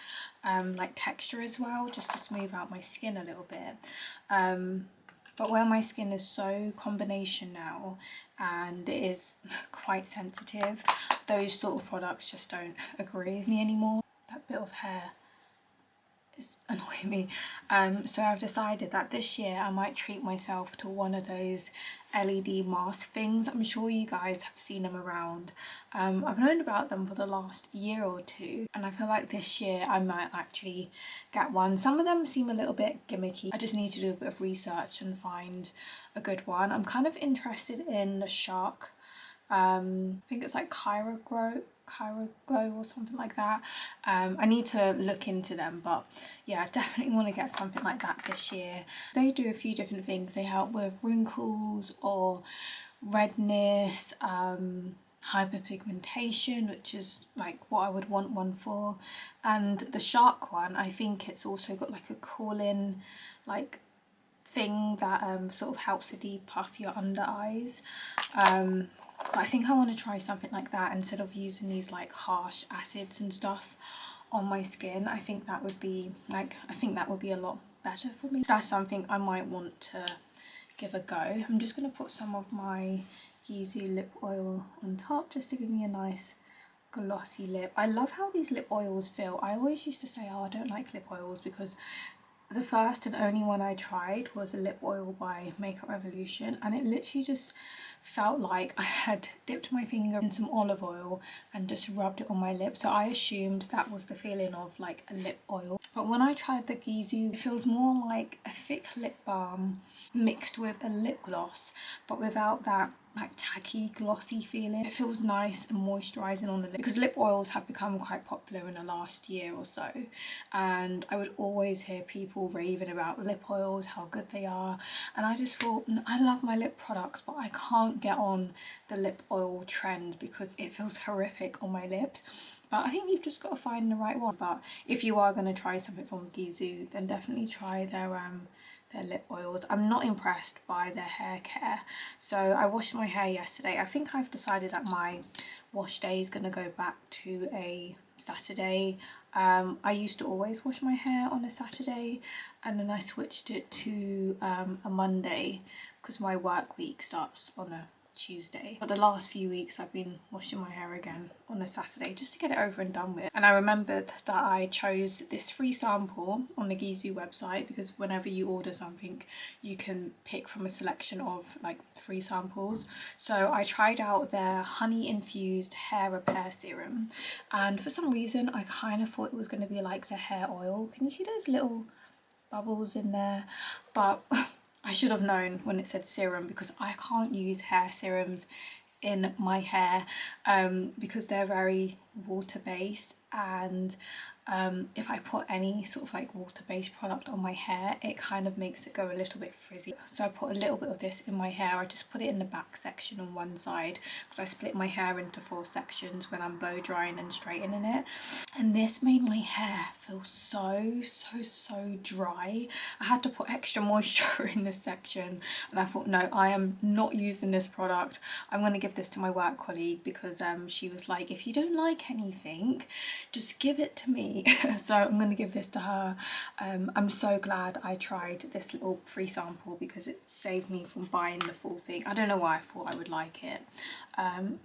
like texture as well, just to smooth out my skin a little bit. But where my skin is so combination now and it is quite sensitive, those sort of products just don't agree with me anymore. That bit of hair is annoying me. So I've decided that this year I might treat myself to one of those LED mask things. I'm sure you guys have seen them around. I've known about them for the last year or two, and I feel like this year I might actually get one. Some of them seem a little bit gimmicky. I just need to do a bit of research and find a good one. I'm kind of interested in the Shark. I think it's like Kyra Glow or something like that. I need to look into them, but yeah, I definitely want to get something like that this year. They do a few different things. They help with wrinkles or redness, hyperpigmentation, which is like what I would want one for. And the Shark one, I think it's also got like a cooling like thing that sort of helps to depuff your under eyes. But I think I want to try something like that instead of using these like harsh acids and stuff on my skin. I think that would be a lot better for me. So that's something I might want to give a go. I'm just going to put some of my Gisou lip oil on top just to give me a nice glossy lip. I love how these lip oils feel. I always used to say, oh, I don't like lip oils, because the first and only one I tried was a lip oil by Makeup Revolution, and it literally just felt like I had dipped my finger in some olive oil and just rubbed it on my lips. So I assumed that was the feeling of like a lip oil. But when I tried the Gisou, it feels more like a thick lip balm mixed with a lip gloss, but without that like tacky glossy feeling. It feels nice and moisturising on the lip, because lip oils have become quite popular in the last year or so, and I would always hear people raving about lip oils, how good they are, and I just thought, I love my lip products, but I can't get on the lip oil trend because it feels horrific on my lips. But I think you've just got to find the right one. But if you are going to try something from Gisou, then definitely try their lip oils. I'm not impressed by their hair care. So I washed my hair yesterday. I think I've decided that my wash day is going to go back to a Saturday. I used to always wash my hair on a Saturday, and then I switched it to a Monday because my work week starts on a Tuesday. But the last few weeks I've been washing my hair again on a Saturday just to get it over and done with. And I remembered that I chose this free sample on the Gisou website, because whenever you order something you can pick from a selection of like free samples. So I tried out their honey infused hair repair serum, and for some reason I kind of thought it was going to be like the hair oil. Can you see those little bubbles in there? But I should have known when it said serum, because I can't use hair serums in my hair because they're very water based, and if I put any sort of like water-based product on my hair, it kind of makes it go a little bit frizzy. So I put a little bit of this in my hair. I just put it in the back section on one side, because I split my hair into 4 sections when I'm blow drying and straightening it. And this made my hair feel so dry. I had to put extra moisture in this section, and I thought, no, I am not using this product. I'm going to give this to my work colleague, because she was like, if you don't like anything, just give it to me. So I'm gonna give this to her. I'm so glad I tried this little free sample because it saved me from buying the full thing. I don't know why I thought I would like it.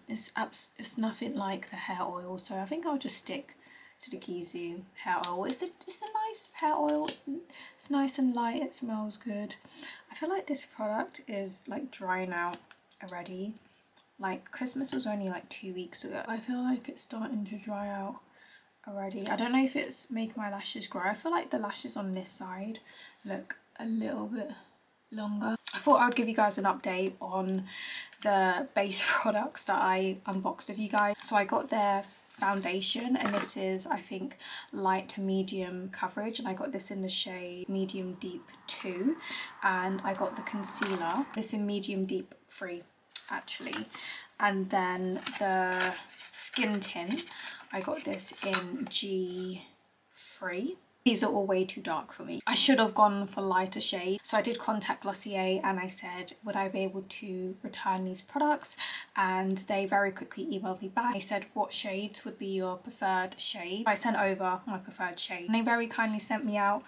It's nothing like the hair oil, so I think I'll just stick to the Gisou hair oil. It's a nice hair oil. It's nice and light. It smells good. I feel like this product is like drying out already. Like Christmas was only like 2 weeks ago. I feel like it's starting to dry out already. I don't know if it's making my lashes grow. I feel like the lashes on this side look a little bit longer. I thought I would give you guys an update on the base products that I unboxed with you guys. So I got their foundation, and this is, I think, light to medium coverage, and I got this in the shade medium deep 2, and I got the concealer, this in medium deep 3 actually, and then the skin tint, I got this in G3. These are all way too dark for me. I should have gone for lighter shade. So I did contact Glossier and I said, would I be able to return these products? And they very quickly emailed me back. They said, what shades would be your preferred shade? I sent over my preferred shade. And they very kindly sent me out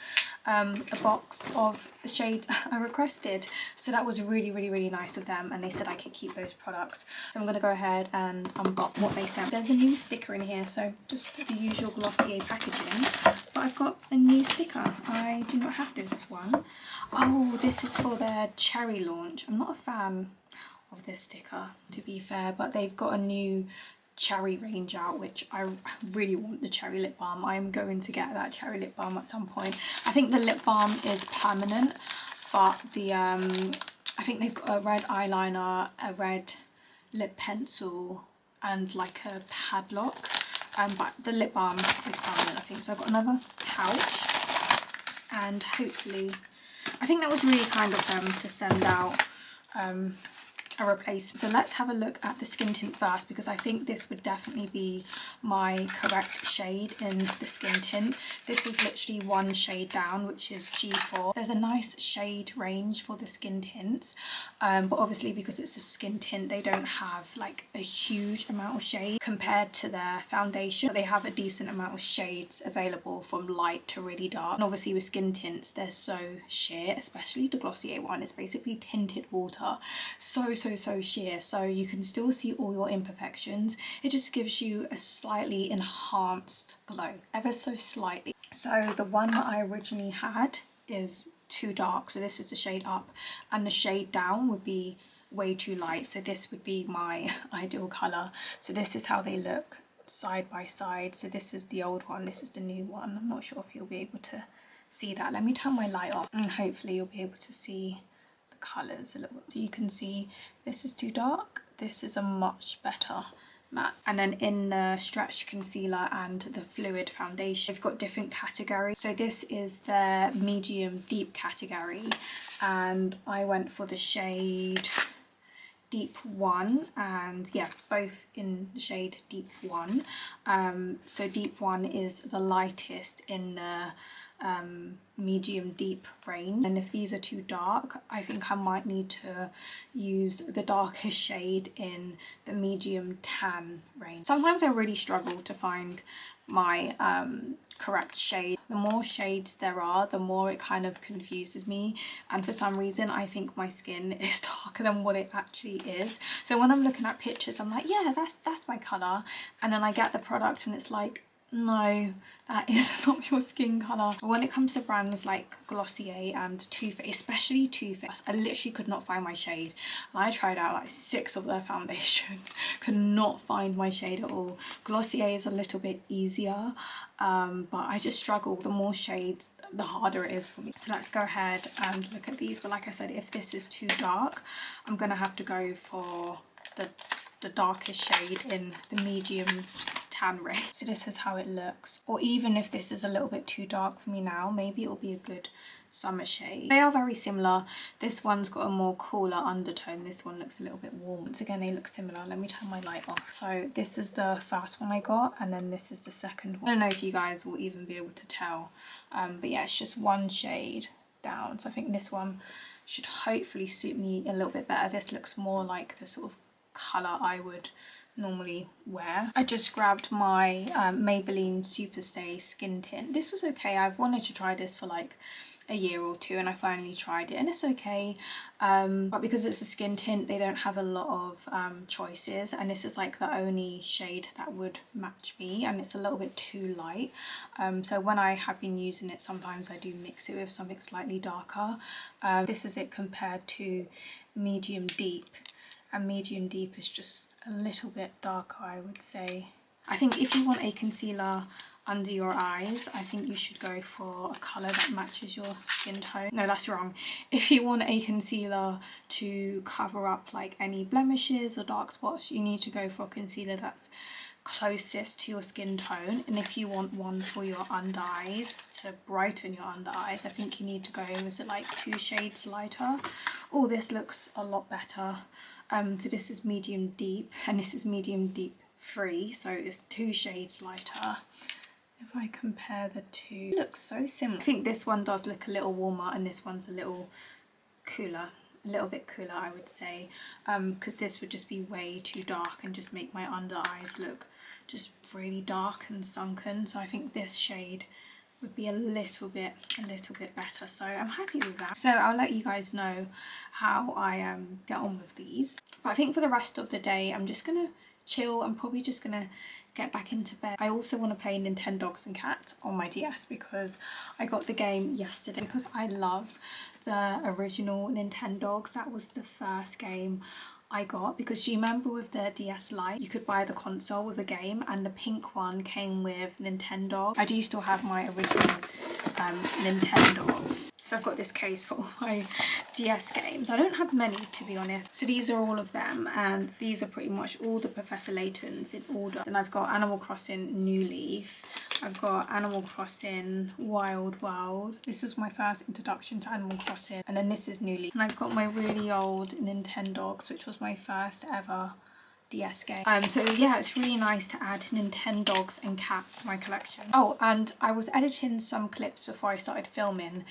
a box of the shades I requested. So that was really, really, really nice of them. And they said I could keep those products. So I'm gonna go ahead and unbox what they sent. There's a new sticker in here. So just the usual Glossier packaging. But I've got a new sticker. I do not have this one. Oh, this is for their cherry launch. I'm not a fan of this sticker, to be fair, but they've got a new cherry range out, which I really want the cherry lip balm. I'm going to get that cherry lip balm at some point. I think the lip balm is permanent, but the I think they've got a red eyeliner, a red lip pencil, and like a padlock. But the lip balm is permanent, I think. So I've got another pouch, and hopefully, I think that was really kind of them to send out a replacement. So let's have a look at the skin tint first, because I think this would definitely be my correct shade in the skin tint. This is literally one shade down, which is G4. There's a nice shade range for the skin tints, but obviously because it's a skin tint, they don't have like a huge amount of shade compared to their foundation. But they have a decent amount of shades available from light to really dark. And obviously with skin tints, they're so sheer, especially the Glossier one. It's basically tinted water. So sheer, so you can still see all your imperfections. It just gives you a slightly enhanced glow, ever so slightly. So the one that I originally had is too dark, so this is the shade up, and the shade down would be way too light, so this would be my ideal color. So this is how they look side by side. So this is the old one, this is the new one. I'm not sure if you'll be able to see that. Let me turn my light off and hopefully you'll be able to see colours a little bit. So you can see this is too dark, this is a much better matte. And then in the stretch concealer and the fluid foundation, they've got different categories. So this is their medium deep category, and I went for the shade deep 1, and yeah, both in the shade deep 1. So deep 1 is the lightest in the medium deep range, and if these are too dark, I think I might need to use the darkest shade in the medium tan range. Sometimes I really struggle to find my correct shade. The more shades there are, the more it kind of confuses me, and for some reason I think my skin is darker than what it actually is. So when I'm looking at pictures, I'm like, yeah, that's my colour, and then I get the product and it's like, no, that is not your skin colour. When it comes to brands like Glossier and Too Faced, especially Too Faced, I literally could not find my shade. I tried out like 6 of their foundations, could not find my shade at all. Glossier is a little bit easier, but I just struggle. The more shades, the harder it is for me. So let's go ahead and look at these. But like I said, if this is too dark, I'm gonna have to go for the darkest shade in the medium tan range. So this is how it looks. Or even if this is a little bit too dark for me now, maybe it'll be a good summer shade. They are very similar. This one's got a more cooler undertone. This one looks a little bit warm. Once again, they look similar. Let me turn my light off. So this is the first one I got, and then this is the second one. I don't know if you guys will even be able to tell, but yeah, it's just one shade down. So I think this one should hopefully suit me a little bit better. This looks more like the sort of colour I would normally wear. I just grabbed my Maybelline Superstay Skin Tint. This was okay. I've wanted to try this for like a year or two, and I finally tried it, and it's okay, but because it's a skin tint they don't have a lot of choices, and this is like the only shade that would match me, and it's a little bit too light, so when I have been using it sometimes I do mix it with something slightly darker. This is it compared to medium deep, and medium deep is just a little bit darker, I would say. I think if you want a concealer under your eyes, I think you should go for a colour that matches your skin tone. No, that's wrong. If you want a concealer to cover up like any blemishes or dark spots, you need to go for a concealer that's closest to your skin tone. And if you want one for your under eyes to brighten your under eyes, I think you need to go, is it like 2 shades lighter? Oh, this looks a lot better. So this is medium deep and this is medium deep 3, so it's 2 shades lighter. If I compare the two, it looks so similar. I think this one does look a little warmer and this one's a little cooler, a little bit cooler I would say, because this would just be way too dark and just make my under eyes look just really dark and sunken. So I think this shade would be a little bit better, so I'm happy with that. So I'll let you guys know how I get on with these, but I think for the rest of the day I'm just gonna chill. I'm probably just gonna get back into bed. I also want to play Nintendogs and Cats on my DS because I got the game yesterday because I loved the original Nintendogs. That was the first game I got, because do you remember with the DS Lite you could buy the console with a game, and the pink one came with Nintendo. I do still have my original Nintendogs. So I've got this case for all my DS games. I don't have many, to be honest. So these are all of them, and these are pretty much all the Professor Laytons in order. Then I've got Animal Crossing New Leaf. I've got Animal Crossing Wild World. This is my first introduction to Animal Crossing. And then this is New Leaf. And I've got my really old Nintendogs, which was my first ever DS game. So yeah, it's really nice to add Nintendogs and Cats to my collection. Oh, and I was editing some clips before I started filming,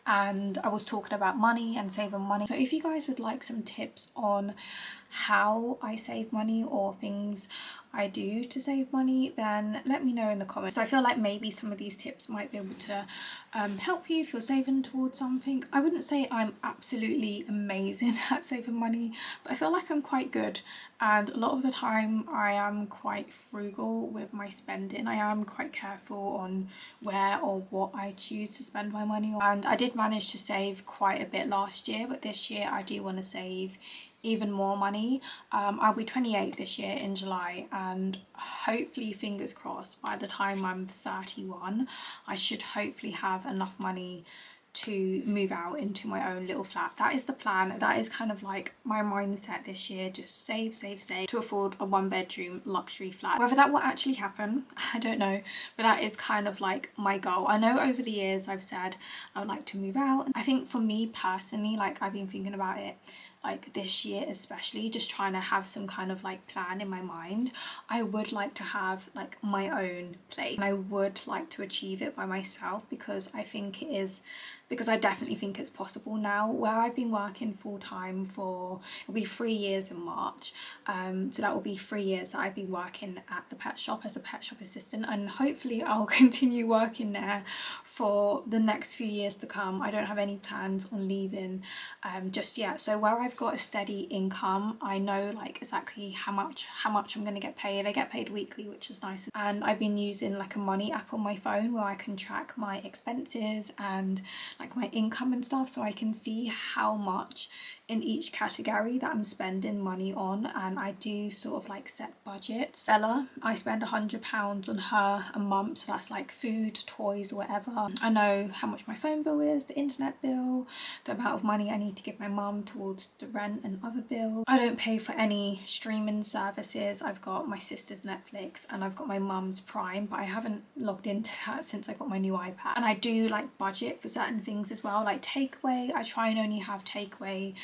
and I was talking about money and saving money. So if you guys would like some tips on how I save money or things I do to save money, then let me know in the comments. So I feel like maybe some of these tips might be able to help you if you're saving towards something. I wouldn't say I'm absolutely amazing at saving money, but I feel like I'm quite good, and a lot of the time I am quite frugal with my spending. I am quite careful on where or what I choose to spend my money on, and I did manage to save quite a bit last year, but this year I do want to save even more money. I'll be 28 this year in July, and hopefully, fingers crossed, by the time I'm 31 I should hopefully have enough money to move out into my own little flat. That is the plan. That is kind of like my mindset this year, just save to afford a 1-bedroom luxury flat. Whether that will actually happen, I don't know, but that is kind of like my goal. I know over the years I've said I would like to move out, and I think for me personally, like I've been thinking about it like this year especially, just trying to have some kind of like plan in my mind. I would like to have like my own place, and I would like to achieve it by myself, because I think it is, because I definitely think it's possible now. Where I've been working full-time for, it'll be 3 years in March, so that will be 3 years that I've been working at the pet shop as a pet shop assistant, and hopefully I'll continue working there for the next few years to come. I don't have any plans on leaving just yet. So where I've got a steady income, I know like exactly how much I'm going to get paid. I get paid weekly, which is nice, and I've been using like a money app on my phone where I can track my expenses and like my income and stuff, so I can see how much in each category that I'm spending money on, and I do sort of like set budgets. Bella, I spend £100 on her a month, so that's like food, toys, or whatever. I know how much my phone bill is, the internet bill, the amount of money I need to give my mum towards the rent and other bills. I don't pay for any streaming services. I've got my sister's Netflix and I've got my mum's Prime, but I haven't logged into that since I got my new iPad. And I do like budget for certain things as well, like takeaway. I try and only have takeaway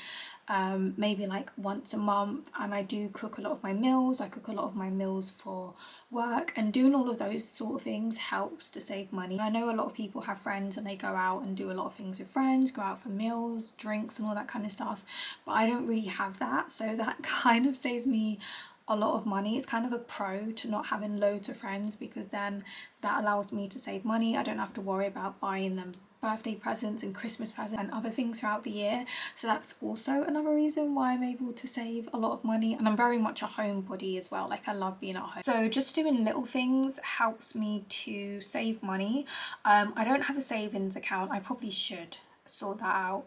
maybe like once a month, and I do cook a lot of my meals. I cook a lot of my meals for work, and doing all of those sort of things helps to save money. I know a lot of people have friends and they go out and do a lot of things with friends, go out for meals, drinks and all that kind of stuff, but I don't really have that, so that kind of saves me a lot of money. It's kind of a pro to not having loads of friends, because then that allows me to save money. I don't have to worry about buying them birthday presents and Christmas presents and other things throughout the year. So that's also another reason why I'm able to save a lot of money. And I'm very much a homebody as well. Like, I love being at home. So just doing little things helps me to save money. I don't have a savings account. I probably should sort that out,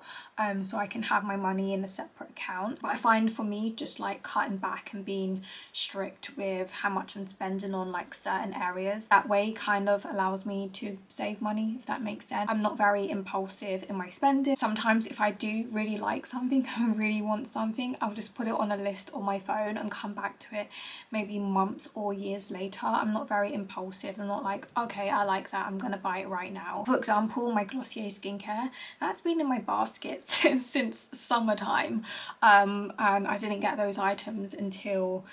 so I can have my money in a separate account. But I find for me, just like cutting back and being strict with how much I'm spending on like certain areas, that way kind of allows me to save money, if that makes sense. I'm not very impulsive in my spending. Sometimes if I do really like something and really want something, I'll just put it on a list on my phone and come back to it maybe months or years later. I'm not very impulsive. I'm not like, okay, I like that, I'm gonna buy it right now. For example, my Glossier skincare, that's been in my basket since summertime, and I didn't get those items until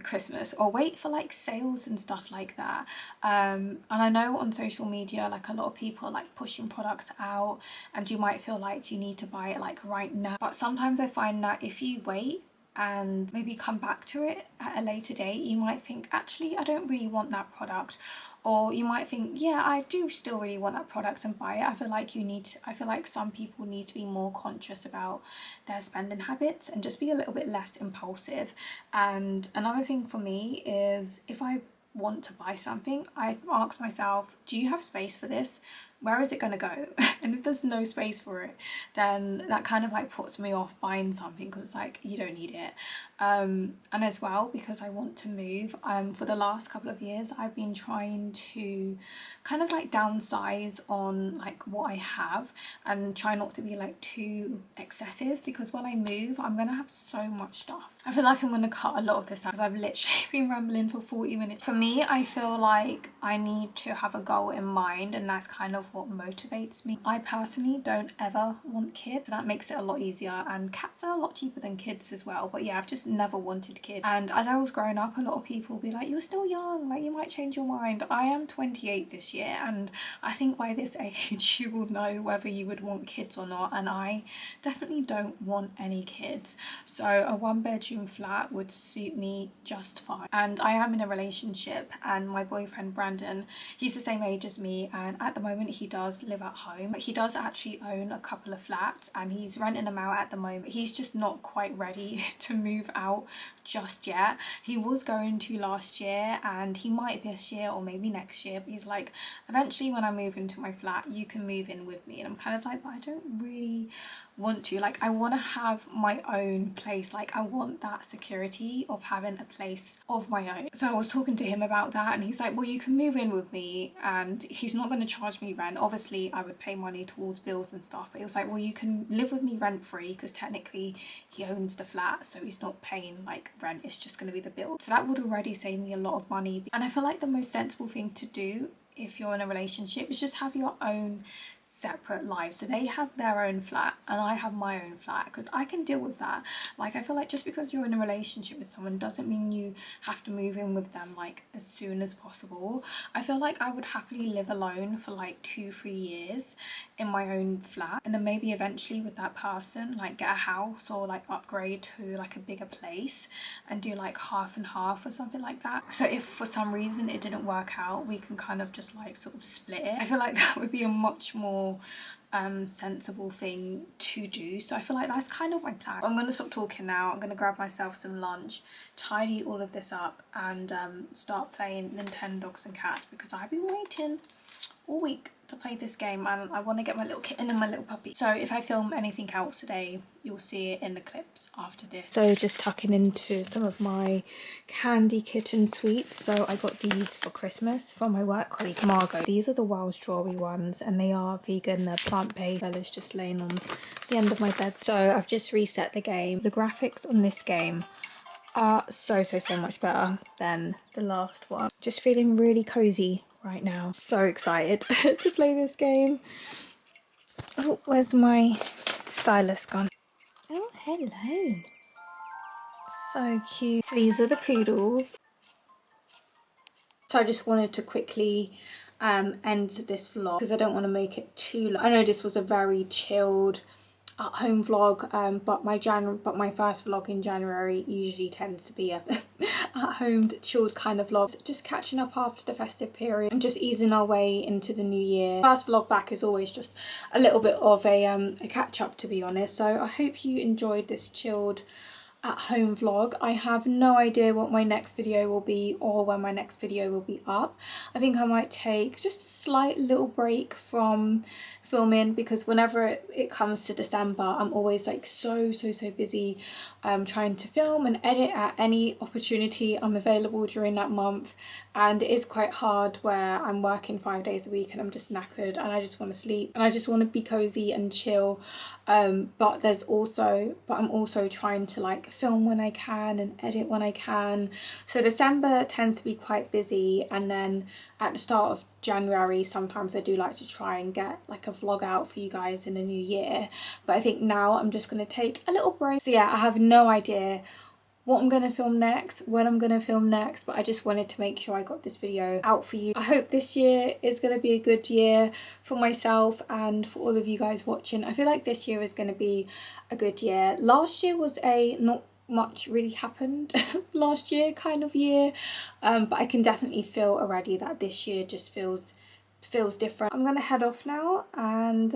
Christmas, or wait for like sales and stuff like that. And I know on social media, like, a lot of people are like pushing products out and you might feel like you need to buy it like right now, but sometimes I find that if you wait and maybe come back to it at a later date, you might think, actually, I don't really want that product. Or you might think, yeah, I do still really want that product, and buy it. I feel like some people need to be more conscious about their spending habits and just be a little bit less impulsive. And another thing for me is, if I want to buy something, I ask myself, do you have space for this? Where is it going to go? And if there's no space for it, then that kind of like puts me off buying something, because it's like, you don't need it. And as well, because I want to move, for the last couple of years I've been trying to kind of like downsize on like what I have, and try not to be like too excessive, because when I move I'm gonna have so much stuff. I feel like I'm gonna cut a lot of this out, because I've literally been rambling for 40 minutes. For me, I feel like I need to have a goal in mind, and that's kind of what motivates me. I personally don't ever want kids, so that makes it a lot easier, and cats are a lot cheaper than kids as well. But yeah, I've just never wanted kids. And as I was growing up, a lot of people would be like, you're still young, like you might change your mind. I am 28 this year, and I think by this age you will know whether you would want kids or not, and I definitely don't want any kids. So a 1-bedroom flat would suit me just fine. And I am in a relationship, and my boyfriend Brandon, he's the same age as me, and at the moment he does live at home, but he does actually own a couple of flats and he's renting them out at the moment. He's just not quite ready to move out just yet. He was going to last year, and he might this year or maybe next year, but he's like, eventually when I move into my flat you can move in with me. And I'm kind of like, but I don't really want to. Like, I want to have my own place. Like, I want that security of having a place of my own. So I was talking to him about that, and he's like, well, you can move in with me and he's not going to charge me rent. Obviously I would pay money towards bills and stuff, but he was like, well, you can live with me rent free, because technically he owns the flat, so he's not paying like rent, it's just going to be the bill. So that would already save me a lot of money. And I feel like the most sensible thing to do if you're in a relationship is just have your own separate lives. So they have their own flat and I have my own flat, because I can deal with that. Like, I feel like just because you're in a relationship with someone doesn't mean you have to move in with them like as soon as possible. I feel like I would happily live alone for like 2-3 years in my own flat, and then maybe eventually with that person like get a house or like upgrade to like a bigger place and do like half and half or something like that. So if for some reason it didn't work out, we can kind of just like sort of split it. I feel like that would be a much more sensible thing to do. So I feel like that's kind of my plan. I'm gonna stop talking now. I'm gonna grab myself some lunch, tidy all of this up, and start playing Nintendogs and Cats, because I've been waiting all week to play this game and I want to get my little kitten and my little puppy. So if I film anything else today, you'll see it in the clips after this. So just tucking into some of my candy kitten sweets. So I got these for Christmas from my work colleague Margot. These are the wild strawberry ones, and they are vegan, they're plant-based. Bella's just laying on the end of my bed. So I've just reset the game. The graphics on this game are so much better than the last one. Just feeling really cozy right now. So excited to play this game. Oh, where's my stylus gone? Oh, hello. So cute. So these are the poodles. So I just wanted to quickly end this vlog because I don't want to make it too long. I know this was a very chilled at home vlog, but my first vlog in January usually tends to be a at home chilled kind of vlog. Just catching up after the festive period and just easing our way into the new year. First vlog back is always just a little bit of a catch up, to be honest. So I hope you enjoyed this chilled at home vlog. I have no idea what my next video will be or when my next video will be up. I think I might take just a slight little break from filming, because whenever it comes to December, I'm always like so busy trying to film and edit at any opportunity I'm available during that month, and it is quite hard where I'm working 5 days a week and I'm just knackered and I just want to sleep and I just want to be cozy and chill, but I'm also trying to like film when I can and edit when I can. So December tends to be quite busy, and then at the start of January sometimes I do like to try and get like a vlog out for you guys in the new year, but I think now I'm just going to take a little break. So yeah, I have no idea what I'm going to film next, when I'm going to film next, but I just wanted to make sure I got this video out for you. I hope this year is going to be a good year for myself and for all of you guys watching. I feel like this year is going to be a good year. Last year was a not much really happened last year kind of year, but I can definitely feel already that this year just feels different. I'm gonna head off now, and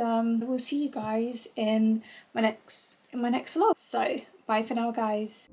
we'll see you guys in my next vlog. So bye for now, guys.